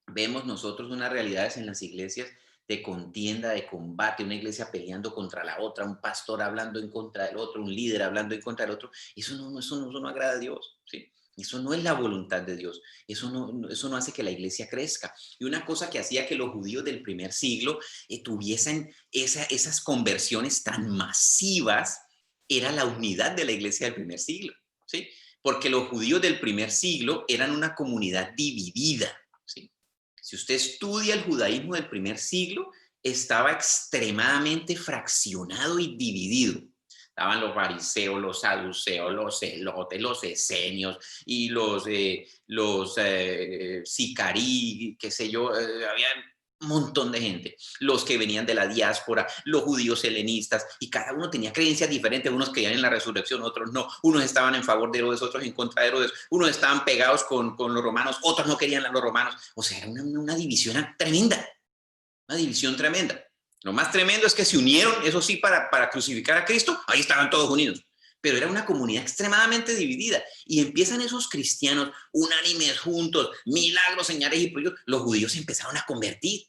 vemos nosotros unas realidades en las iglesias de contienda, de combate, una iglesia peleando contra la otra, un pastor hablando en contra del otro, un líder hablando en contra del otro. Eso no agrada a Dios, ¿sí? Eso no es la voluntad de Dios. Eso no hace que la iglesia crezca. Y una cosa que hacía que los judíos del primer siglo tuviesen esas conversiones tan masivas era la unidad de la iglesia del primer siglo, ¿sí? Porque los judíos del primer siglo eran una comunidad dividida, ¿sí? Si usted estudia el judaísmo del primer siglo, estaba extremadamente fraccionado y dividido. Estaban los fariseos, los saduceos, los celotes, los esenios y los sicarí, qué sé yo, había un montón de gente, los que venían de la diáspora, los judíos helenistas, y cada uno tenía creencias diferentes. Unos creían en la resurrección, otros no. Unos estaban en favor de Herodes, otros en contra de Herodes. Unos estaban pegados con los romanos, otros no querían a los romanos. O sea, era una división tremenda, una división tremenda. Lo más tremendo es que se unieron, eso sí, para crucificar a Cristo. Ahí estaban todos unidos. Pero era una comunidad extremadamente dividida. Y empiezan esos cristianos unánimes juntos, milagros, señales y prodigios. Los judíos se empezaron a convertir.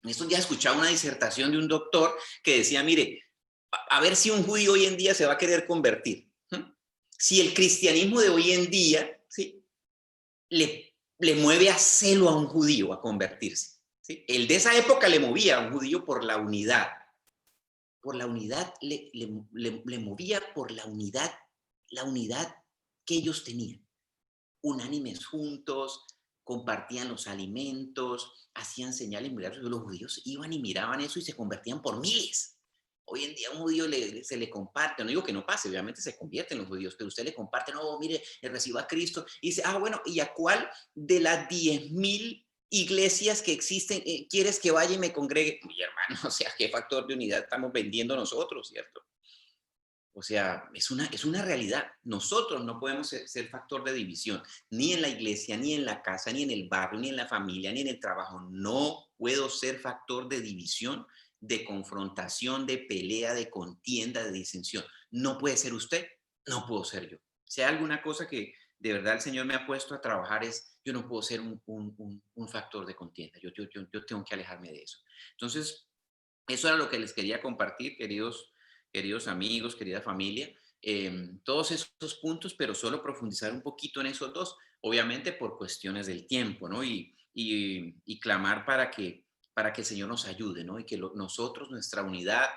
En estos días escuchaba una disertación de un doctor que decía, mire, a ver si un judío hoy en día se va a querer convertir. Si el cristianismo de hoy en día, ¿sí?, le mueve a celo a un judío a convertirse, ¿sí? El de esa época le movía a un judío por la unidad. Por la unidad, le movía por la unidad que ellos tenían. Unánimes juntos, compartían los alimentos, hacían señales, milagros. Los judíos iban y miraban eso y se convertían por miles. Hoy en día a un judío se le comparte, no digo que no pase, obviamente se convierten los judíos, pero usted le comparte, no, mire, reciba a Cristo, y dice, bueno, ¿y a cuál de las 10,000 iglesias que existen, quieres que vaya y me congregue. Mi hermano, o sea, ¿qué factor de unidad estamos vendiendo nosotros, cierto? O sea, es una realidad. Nosotros no podemos ser factor de división, ni en la iglesia, ni en la casa, ni en el barrio, ni en la familia, ni en el trabajo. No puedo ser factor de división, de confrontación, de pelea, de contienda, de disensión. No puede ser usted, no puedo ser yo. Si hay alguna cosa que de verdad el Señor me ha puesto a trabajar es, yo no puedo ser un factor de contienda. Yo tengo que alejarme de eso. Entonces, eso era lo que les quería compartir, queridos amigos, querida familia, todos esos puntos, pero solo profundizar un poquito en esos dos, obviamente por cuestiones del tiempo, ¿no? Y clamar para que el Señor nos ayude, ¿no? Y que nosotros, nuestra unidad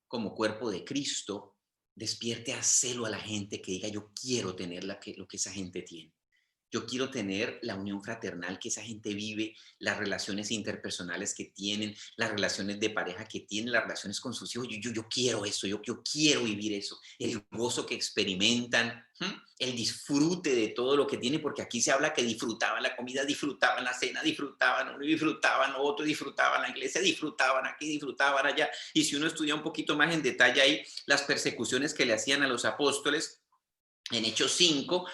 como cuerpo de Cristo, despierte a celo a la gente que diga, yo quiero tener lo que esa gente tiene. Yo quiero tener la unión fraternal que esa gente vive, las relaciones interpersonales que tienen, las relaciones de pareja que tienen, las relaciones con sus hijos. Yo quiero eso, yo quiero vivir eso. El gozo que experimentan, el disfrute de todo lo que tienen, porque aquí se habla que disfrutaban la comida, disfrutaban la cena, disfrutaban otro, disfrutaban la iglesia, disfrutaban aquí, disfrutaban allá. Y si uno estudia un poquito más en detalle ahí, las persecuciones que le hacían a los apóstoles, en Hechos 5,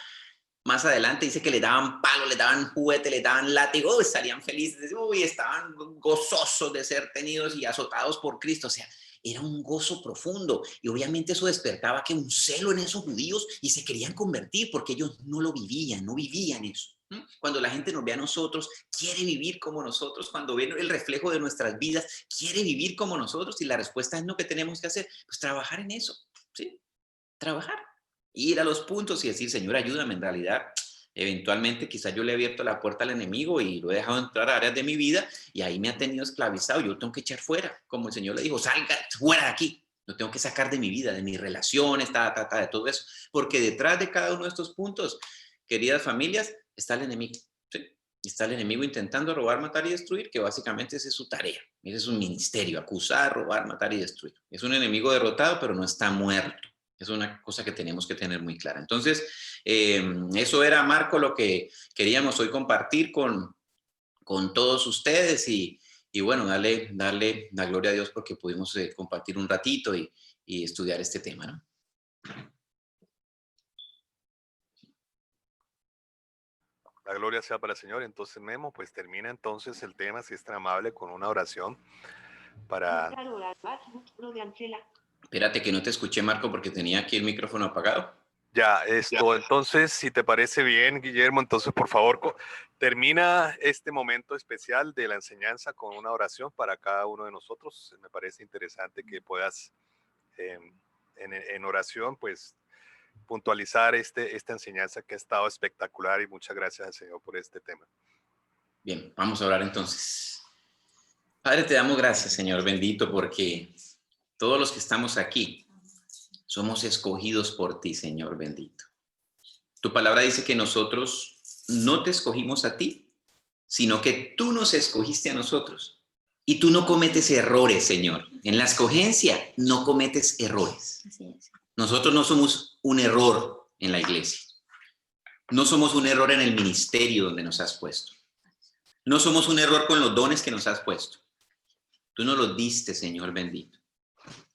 más adelante dice que le daban palo, le daban juguete, le daban látigo, salían felices, estaban gozosos de ser tenidos y azotados por Cristo. O sea, era un gozo profundo y obviamente eso despertaba que un celo en esos judíos y se querían convertir porque ellos no lo vivían, no vivían eso. Cuando la gente nos ve a nosotros, quiere vivir como nosotros. Cuando ven el reflejo de nuestras vidas, quiere vivir como nosotros. Y la respuesta es no, ¿qué tenemos que hacer? Pues trabajar en eso, ¿sí? Trabajar. Ir a los puntos y decir, Señor, ayúdame. En realidad, eventualmente quizás yo le he abierto la puerta al enemigo y lo he dejado entrar a áreas de mi vida y ahí me ha tenido esclavizado. Yo tengo que echar fuera, como el Señor le dijo, salga fuera de aquí. Lo tengo que sacar de mi vida, de mis relaciones, de todo eso. Porque detrás de cada uno de estos puntos, queridas familias, está el enemigo. ¿Sí? Está el enemigo intentando robar, matar y destruir, que básicamente esa es su tarea. Ese es un ministerio, acusar, robar, matar y destruir. Es un enemigo derrotado, pero no está muerto. Es una cosa que tenemos que tener muy clara. Entonces, eso era, Marco, lo que queríamos hoy compartir con todos ustedes y bueno, darle la gloria a Dios porque pudimos compartir un ratito y estudiar este tema, ¿no? La gloria sea para el Señor. Entonces, Memo, pues termina entonces el tema, si es tan amable, con una oración para... Espérate que no te escuché, Marco, porque tenía aquí el micrófono apagado. Ya, entonces, si te parece bien, Guillermo, entonces, por favor, termina este momento especial de la enseñanza con una oración para cada uno de nosotros. Me parece interesante que puedas, en oración, pues, puntualizar esta enseñanza que ha estado espectacular y muchas gracias al Señor por este tema. Bien, vamos a orar entonces. Padre, te damos gracias, Señor bendito, porque todos los que estamos aquí somos escogidos por ti, Señor bendito. Tu palabra dice que nosotros no te escogimos a ti, sino que tú nos escogiste a nosotros. Y tú no cometes errores, Señor. En la escogencia no cometes errores. Nosotros no somos un error en la iglesia. No somos un error en el ministerio donde nos has puesto. No somos un error con los dones que nos has puesto. Tú nos los diste, Señor bendito.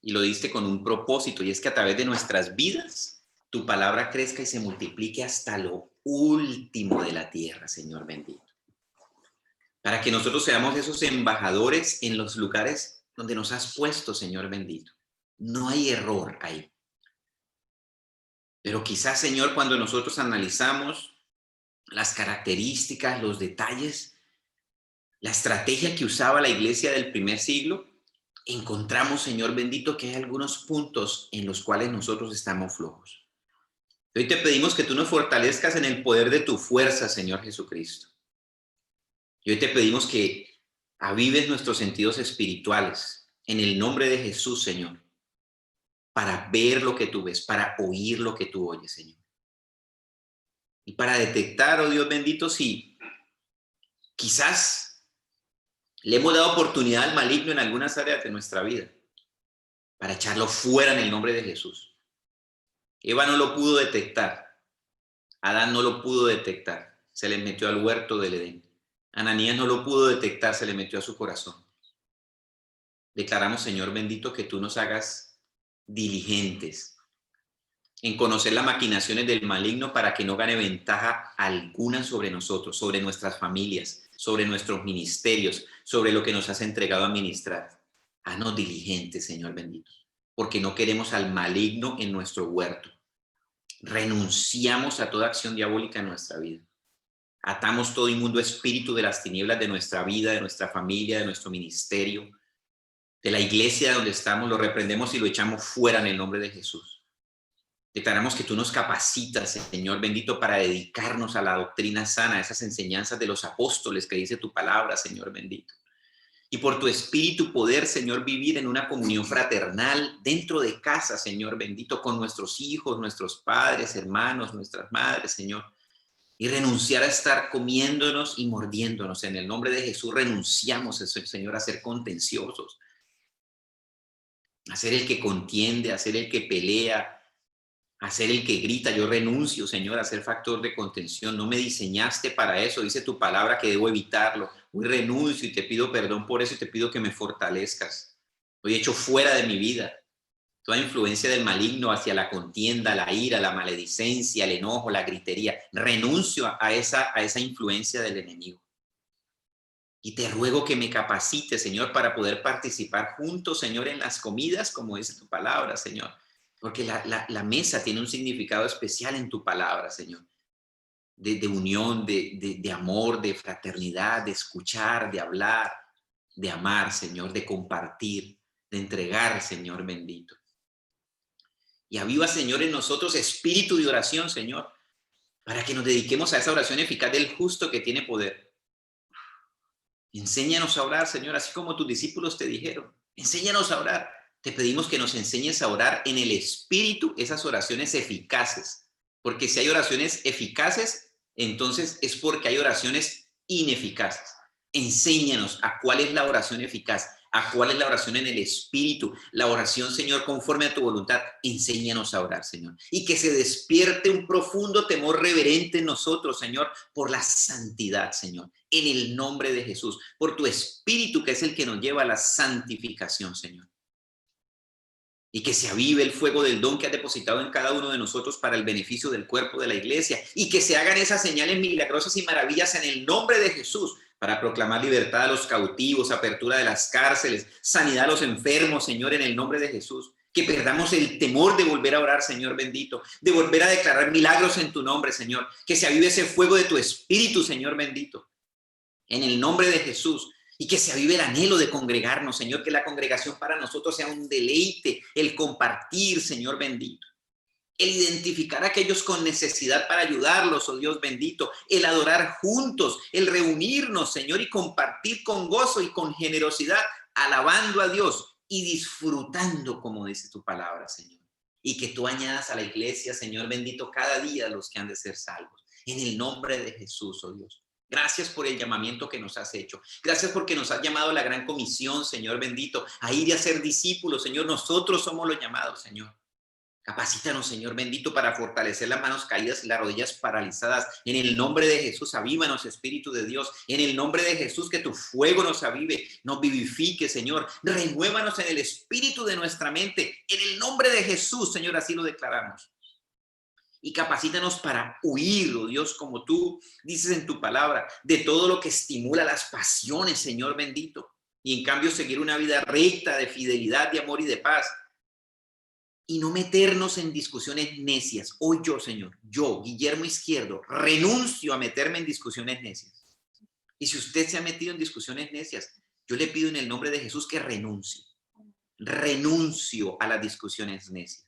Y lo diste con un propósito, y es que a través de nuestras vidas, tu palabra crezca y se multiplique hasta lo último de la tierra, Señor bendito. Para que nosotros seamos esos embajadores en los lugares donde nos has puesto, Señor bendito. No hay error ahí. Pero quizás, Señor, cuando nosotros analizamos las características, los detalles, la estrategia que usaba la iglesia del primer siglo, encontramos, Señor bendito, que hay algunos puntos en los cuales nosotros estamos flojos. Hoy te pedimos que tú nos fortalezcas en el poder de tu fuerza, Señor Jesucristo. Y hoy te pedimos que avives nuestros sentidos espirituales en el nombre de Jesús, Señor, para ver lo que tú ves, para oír lo que tú oyes, Señor. Y para detectar, oh Dios bendito, si quizás le hemos dado oportunidad al maligno en algunas áreas de nuestra vida, para echarlo fuera en el nombre de Jesús. Eva no lo pudo detectar. Adán no lo pudo detectar. Se le metió al huerto del Edén. Ananías no lo pudo detectar, se le metió a su corazón. Declaramos, Señor bendito, que tú nos hagas diligentes en conocer las maquinaciones del maligno para que no gane ventaja alguna sobre nosotros, sobre nuestras familias, sobre nuestros ministerios, sobre lo que nos has entregado a administrar. Haznos diligentes, Señor bendito, porque no queremos al maligno en nuestro huerto. Renunciamos a toda acción diabólica en nuestra vida. Atamos todo inmundo espíritu de las tinieblas de nuestra vida, de nuestra familia, de nuestro ministerio, de la iglesia donde estamos, lo reprendemos y lo echamos fuera en el nombre de Jesús. Declaramos que tú nos capacitas, Señor bendito, para dedicarnos a la doctrina sana, a esas enseñanzas de los apóstoles que dice tu palabra, Señor bendito. Y por tu espíritu poder, Señor, vivir en una comunión fraternal dentro de casa, Señor bendito, con nuestros hijos, nuestros padres, hermanos, nuestras madres, Señor. Y renunciar a estar comiéndonos y mordiéndonos. En el nombre de Jesús renunciamos, Señor, a ser contenciosos, a ser el que contiende, a ser el que pelea, a ser el que grita. Yo renuncio, Señor, a ser factor de contención. No me diseñaste para eso, dice tu palabra que debo evitarlo. Hoy renuncio y te pido perdón por eso y te pido que me fortalezcas. Hoy echo fuera de mi vida toda influencia del maligno hacia la contienda, la ira, la maledicencia, el enojo, la gritería. Renuncio a esa influencia del enemigo. Y te ruego que me capacites, Señor, para poder participar juntos, Señor, en las comidas, como dice tu palabra, Señor. Porque la mesa tiene un significado especial en tu palabra, Señor. De unión, de amor, de fraternidad, de escuchar, de hablar, de amar, Señor, de compartir, de entregar, Señor bendito. Y aviva, Señor, en nosotros espíritu de oración, Señor, para que nos dediquemos a esa oración eficaz del justo que tiene poder. Enséñanos a orar, Señor, así como tus discípulos te dijeron. Enséñanos a orar. Te pedimos que nos enseñes a orar en el espíritu, esas oraciones eficaces. Porque si hay oraciones eficaces, entonces es porque hay oraciones ineficaces. Enséñanos a cuál es la oración eficaz, a cuál es la oración en el espíritu, la oración, Señor, conforme a tu voluntad. Enséñanos a orar, Señor. Y que se despierte un profundo temor reverente en nosotros, Señor, por la santidad, Señor. En el nombre de Jesús, por tu espíritu que es el que nos lleva a la santificación, Señor. Y que se avive el fuego del don que has depositado en cada uno de nosotros para el beneficio del cuerpo de la iglesia. Y que se hagan esas señales milagrosas y maravillas en el nombre de Jesús para proclamar libertad a los cautivos, apertura de las cárceles, sanidad a los enfermos, Señor, en el nombre de Jesús. Que perdamos el temor de volver a orar, Señor bendito, de volver a declarar milagros en tu nombre, Señor. Que se avive ese fuego de tu espíritu, Señor bendito, en el nombre de Jesús. Y que se avive el anhelo de congregarnos, Señor, que la congregación para nosotros sea un deleite, el compartir, Señor bendito, el identificar a aquellos con necesidad para ayudarlos, oh Dios bendito, el adorar juntos, el reunirnos, Señor, y compartir con gozo y con generosidad, alabando a Dios y disfrutando, como dice tu palabra, Señor. Y que tú añadas a la iglesia, Señor bendito, cada día los que han de ser salvos. En el nombre de Jesús, oh Dios. Gracias por el llamamiento que nos has hecho. Gracias porque nos has llamado a la gran comisión, Señor bendito, a ir y a ser discípulos, Señor. Nosotros somos los llamados, Señor. Capacítanos, Señor bendito, para fortalecer las manos caídas y las rodillas paralizadas. En el nombre de Jesús, avívanos, Espíritu de Dios. En el nombre de Jesús, que tu fuego nos avive, nos vivifique, Señor. Renuévanos en el espíritu de nuestra mente. En el nombre de Jesús, Señor, así lo declaramos. Y capacítanos para huir, oh Dios, como tú dices en tu palabra, de todo lo que estimula las pasiones, Señor bendito. Y en cambio seguir una vida recta, de fidelidad, de amor y de paz. Y no meternos en discusiones necias. Hoy yo, Señor, yo, Guillermo Izquierdo, renuncio a meterme en discusiones necias. Y si usted se ha metido en discusiones necias, yo le pido en el nombre de Jesús que renuncie. Renuncio a las discusiones necias.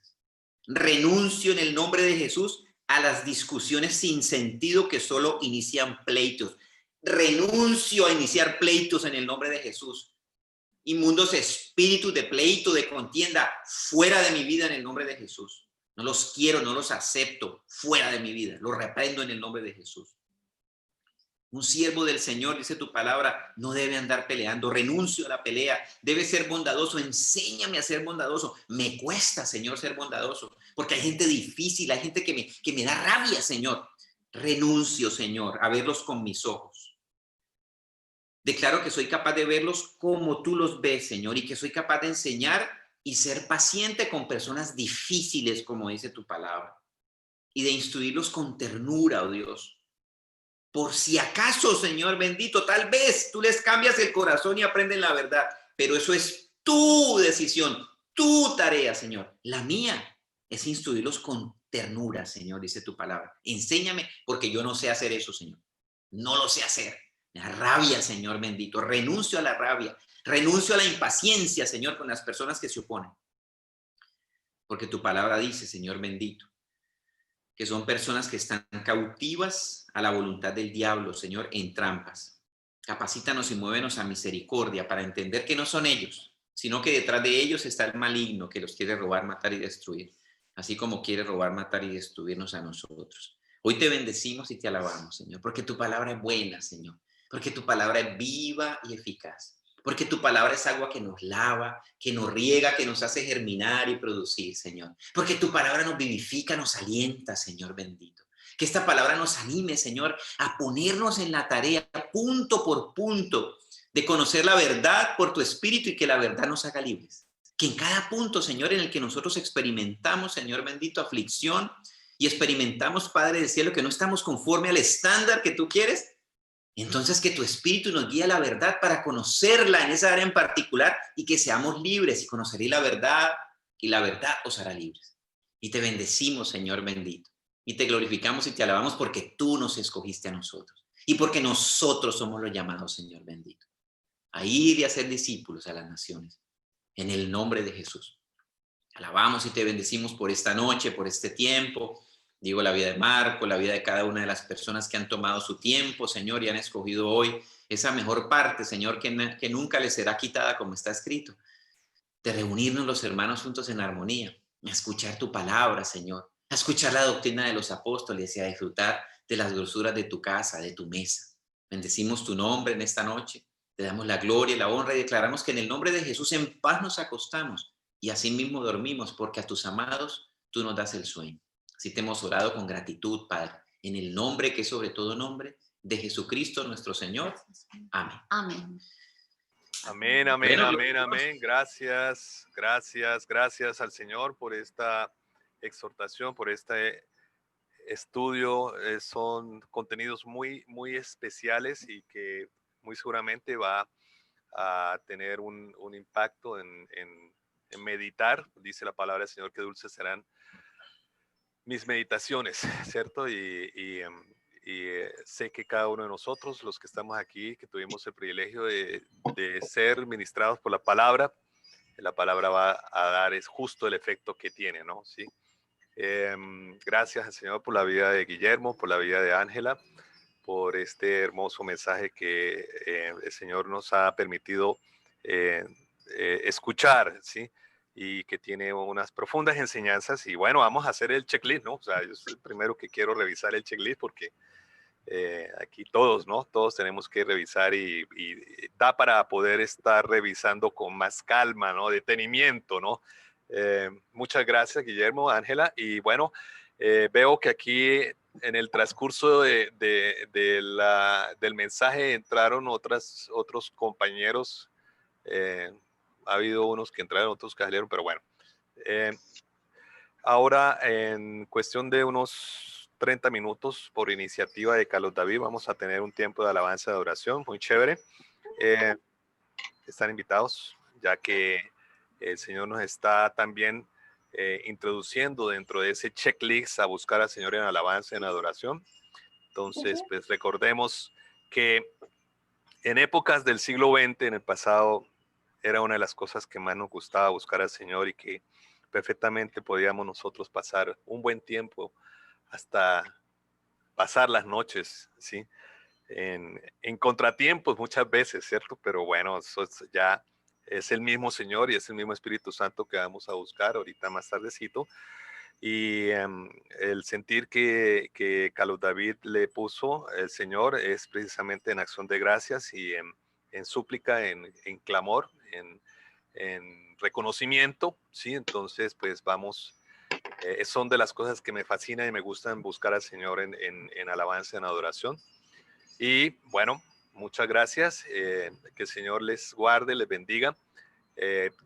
Renuncio en el nombre de Jesús a las discusiones sin sentido que solo inician pleitos. Renuncio a iniciar pleitos en el nombre de Jesús. Inmundos espíritus de pleito, de contienda, fuera de mi vida en el nombre de Jesús. No los quiero, no los acepto, fuera de mi vida. Los reprendo en el nombre de Jesús. Un siervo del Señor, dice tu palabra, no debe andar peleando. Renuncio a la pelea. Debe ser bondadoso. Enséñame a ser bondadoso. Me cuesta, Señor, ser bondadoso. Porque hay gente difícil, hay gente que me da rabia, Señor. Renuncio, Señor, a verlos con mis ojos. Declaro que soy capaz de verlos como tú los ves, Señor, y que soy capaz de enseñar y ser paciente con personas difíciles, como dice tu palabra, y de instruirlos con ternura, oh Dios. Por si acaso, Señor bendito, tal vez tú les cambias el corazón y aprenden la verdad, pero eso es tu decisión, tu tarea, Señor. La mía es instruirlos con ternura, Señor, dice tu palabra. Enséñame, porque yo no sé hacer eso, Señor. No lo sé hacer. La rabia, Señor bendito. Renuncio a la rabia. Renuncio a la impaciencia, Señor, con las personas que se oponen. Porque tu palabra dice, Señor bendito, que son personas que están cautivas a la voluntad del diablo, Señor, en trampas. Capacítanos y muévenos a misericordia para entender que no son ellos, sino que detrás de ellos está el maligno que los quiere robar, matar y destruir, así como quiere robar, matar y destruirnos a nosotros. Hoy te bendecimos y te alabamos, Señor, porque tu palabra es buena, Señor, porque tu palabra es viva y eficaz. Porque tu palabra es agua que nos lava, que nos riega, que nos hace germinar y producir, Señor. Porque tu palabra nos vivifica, nos alienta, Señor bendito. Que esta palabra nos anime, Señor, a ponernos en la tarea punto por punto de conocer la verdad por tu espíritu y que la verdad nos haga libres. Que en cada punto, Señor, en el que nosotros experimentamos, Señor bendito, aflicción y experimentamos, Padre del cielo, que no estamos conforme al estándar que tú quieres, entonces que tu espíritu nos guíe a la verdad para conocerla en esa área en particular y que seamos libres y conoceréis la verdad y la verdad os hará libres. Y te bendecimos, Señor bendito, y te glorificamos y te alabamos porque tú nos escogiste a nosotros y porque nosotros somos los llamados, Señor bendito, a ir y a ser discípulos a las naciones en el nombre de Jesús. Alabamos y te bendecimos por esta noche, por este tiempo. Digo, la vida de Marco, la vida de cada una de las personas que han tomado su tiempo, Señor, y han escogido hoy esa mejor parte, Señor, que nunca les será quitada, como está escrito, de reunirnos los hermanos juntos en armonía, a escuchar tu palabra, Señor, a escuchar la doctrina de los apóstoles y a disfrutar de las grosuras de tu casa, de tu mesa. Bendecimos tu nombre en esta noche, te damos la gloria y la honra y declaramos que en el nombre de Jesús en paz nos acostamos y así mismo dormimos, porque a tus amados tú nos das el sueño. Así te hemos orado con gratitud, Padre, en el nombre que es sobre todo nombre de Jesucristo nuestro Señor. Amén. Amén. Amén, amén, amén, amén. Gracias, gracias, gracias al Señor por esta exhortación, por este estudio. Son contenidos muy, muy especiales y que muy seguramente va a tener un impacto en meditar. Dice la palabra del Señor que dulces serán mis meditaciones, ¿cierto? Y sé que cada uno de nosotros, los que estamos aquí, que tuvimos el privilegio de ser ministrados por la palabra va a dar es justo el efecto que tiene, ¿no? Sí. Gracias al Señor por la vida de Guillermo, por la vida de Ángela, por este hermoso mensaje que el Señor nos ha permitido escuchar, ¿sí? Y que tiene unas profundas enseñanzas. Y bueno, vamos a hacer el checklist, ¿no? O sea, yo soy el primero que quiero revisar el checklist porque aquí todos, ¿no? Todos tenemos que revisar y da para poder estar revisando con más calma, ¿no? Detenimiento, ¿no? Muchas gracias, Guillermo, Ángela. Y bueno, veo que aquí en el transcurso del mensaje entraron otros compañeros. Ha habido unos que entraron, otros que salieron, pero bueno. Ahora, en cuestión de unos 30 minutos por iniciativa de Carlos David, vamos a tener un tiempo de alabanza de adoración muy chévere. Están invitados, ya que el Señor nos está también introduciendo dentro de ese checklist a buscar al Señor en alabanza, en adoración. Entonces, pues recordemos que en épocas del siglo XX, en el pasado, era una de las cosas que más nos gustaba buscar al Señor y que perfectamente podíamos nosotros pasar un buen tiempo hasta pasar las noches, ¿sí? En contratiempos muchas veces, ¿cierto? Pero bueno, eso ya es el mismo Señor y es el mismo Espíritu Santo que vamos a buscar ahorita más tardecito. Y el sentir que Carlos David le puso el Señor es precisamente en acción de gracias y en súplica, en clamor, en reconocimiento, ¿sí? Entonces, pues vamos, son de las cosas que me fascinan y me gustan buscar al Señor en alabanza, en adoración. Y bueno, muchas gracias. Que el Señor les guarde, les bendiga.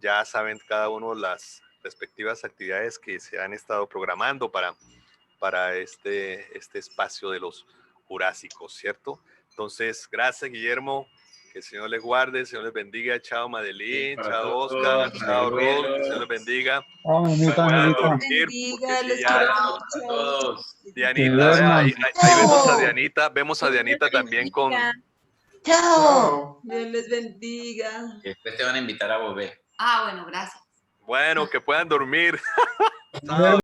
Ya saben cada uno las respectivas actividades que se han estado programando para este espacio de los jurásicos, ¿cierto? Entonces, gracias, Guillermo. Que el Señor les guarde, el Señor les bendiga. Chao, Madeline. Sí, chao, todos, Oscar. Chao, Rod. Que el Señor les bendiga. Dianita, ahí vemos a Dianita también con... Chao. Dios les bendiga. Y después te van a invitar a Bobé. Ah, bueno, gracias. Bueno, que puedan dormir.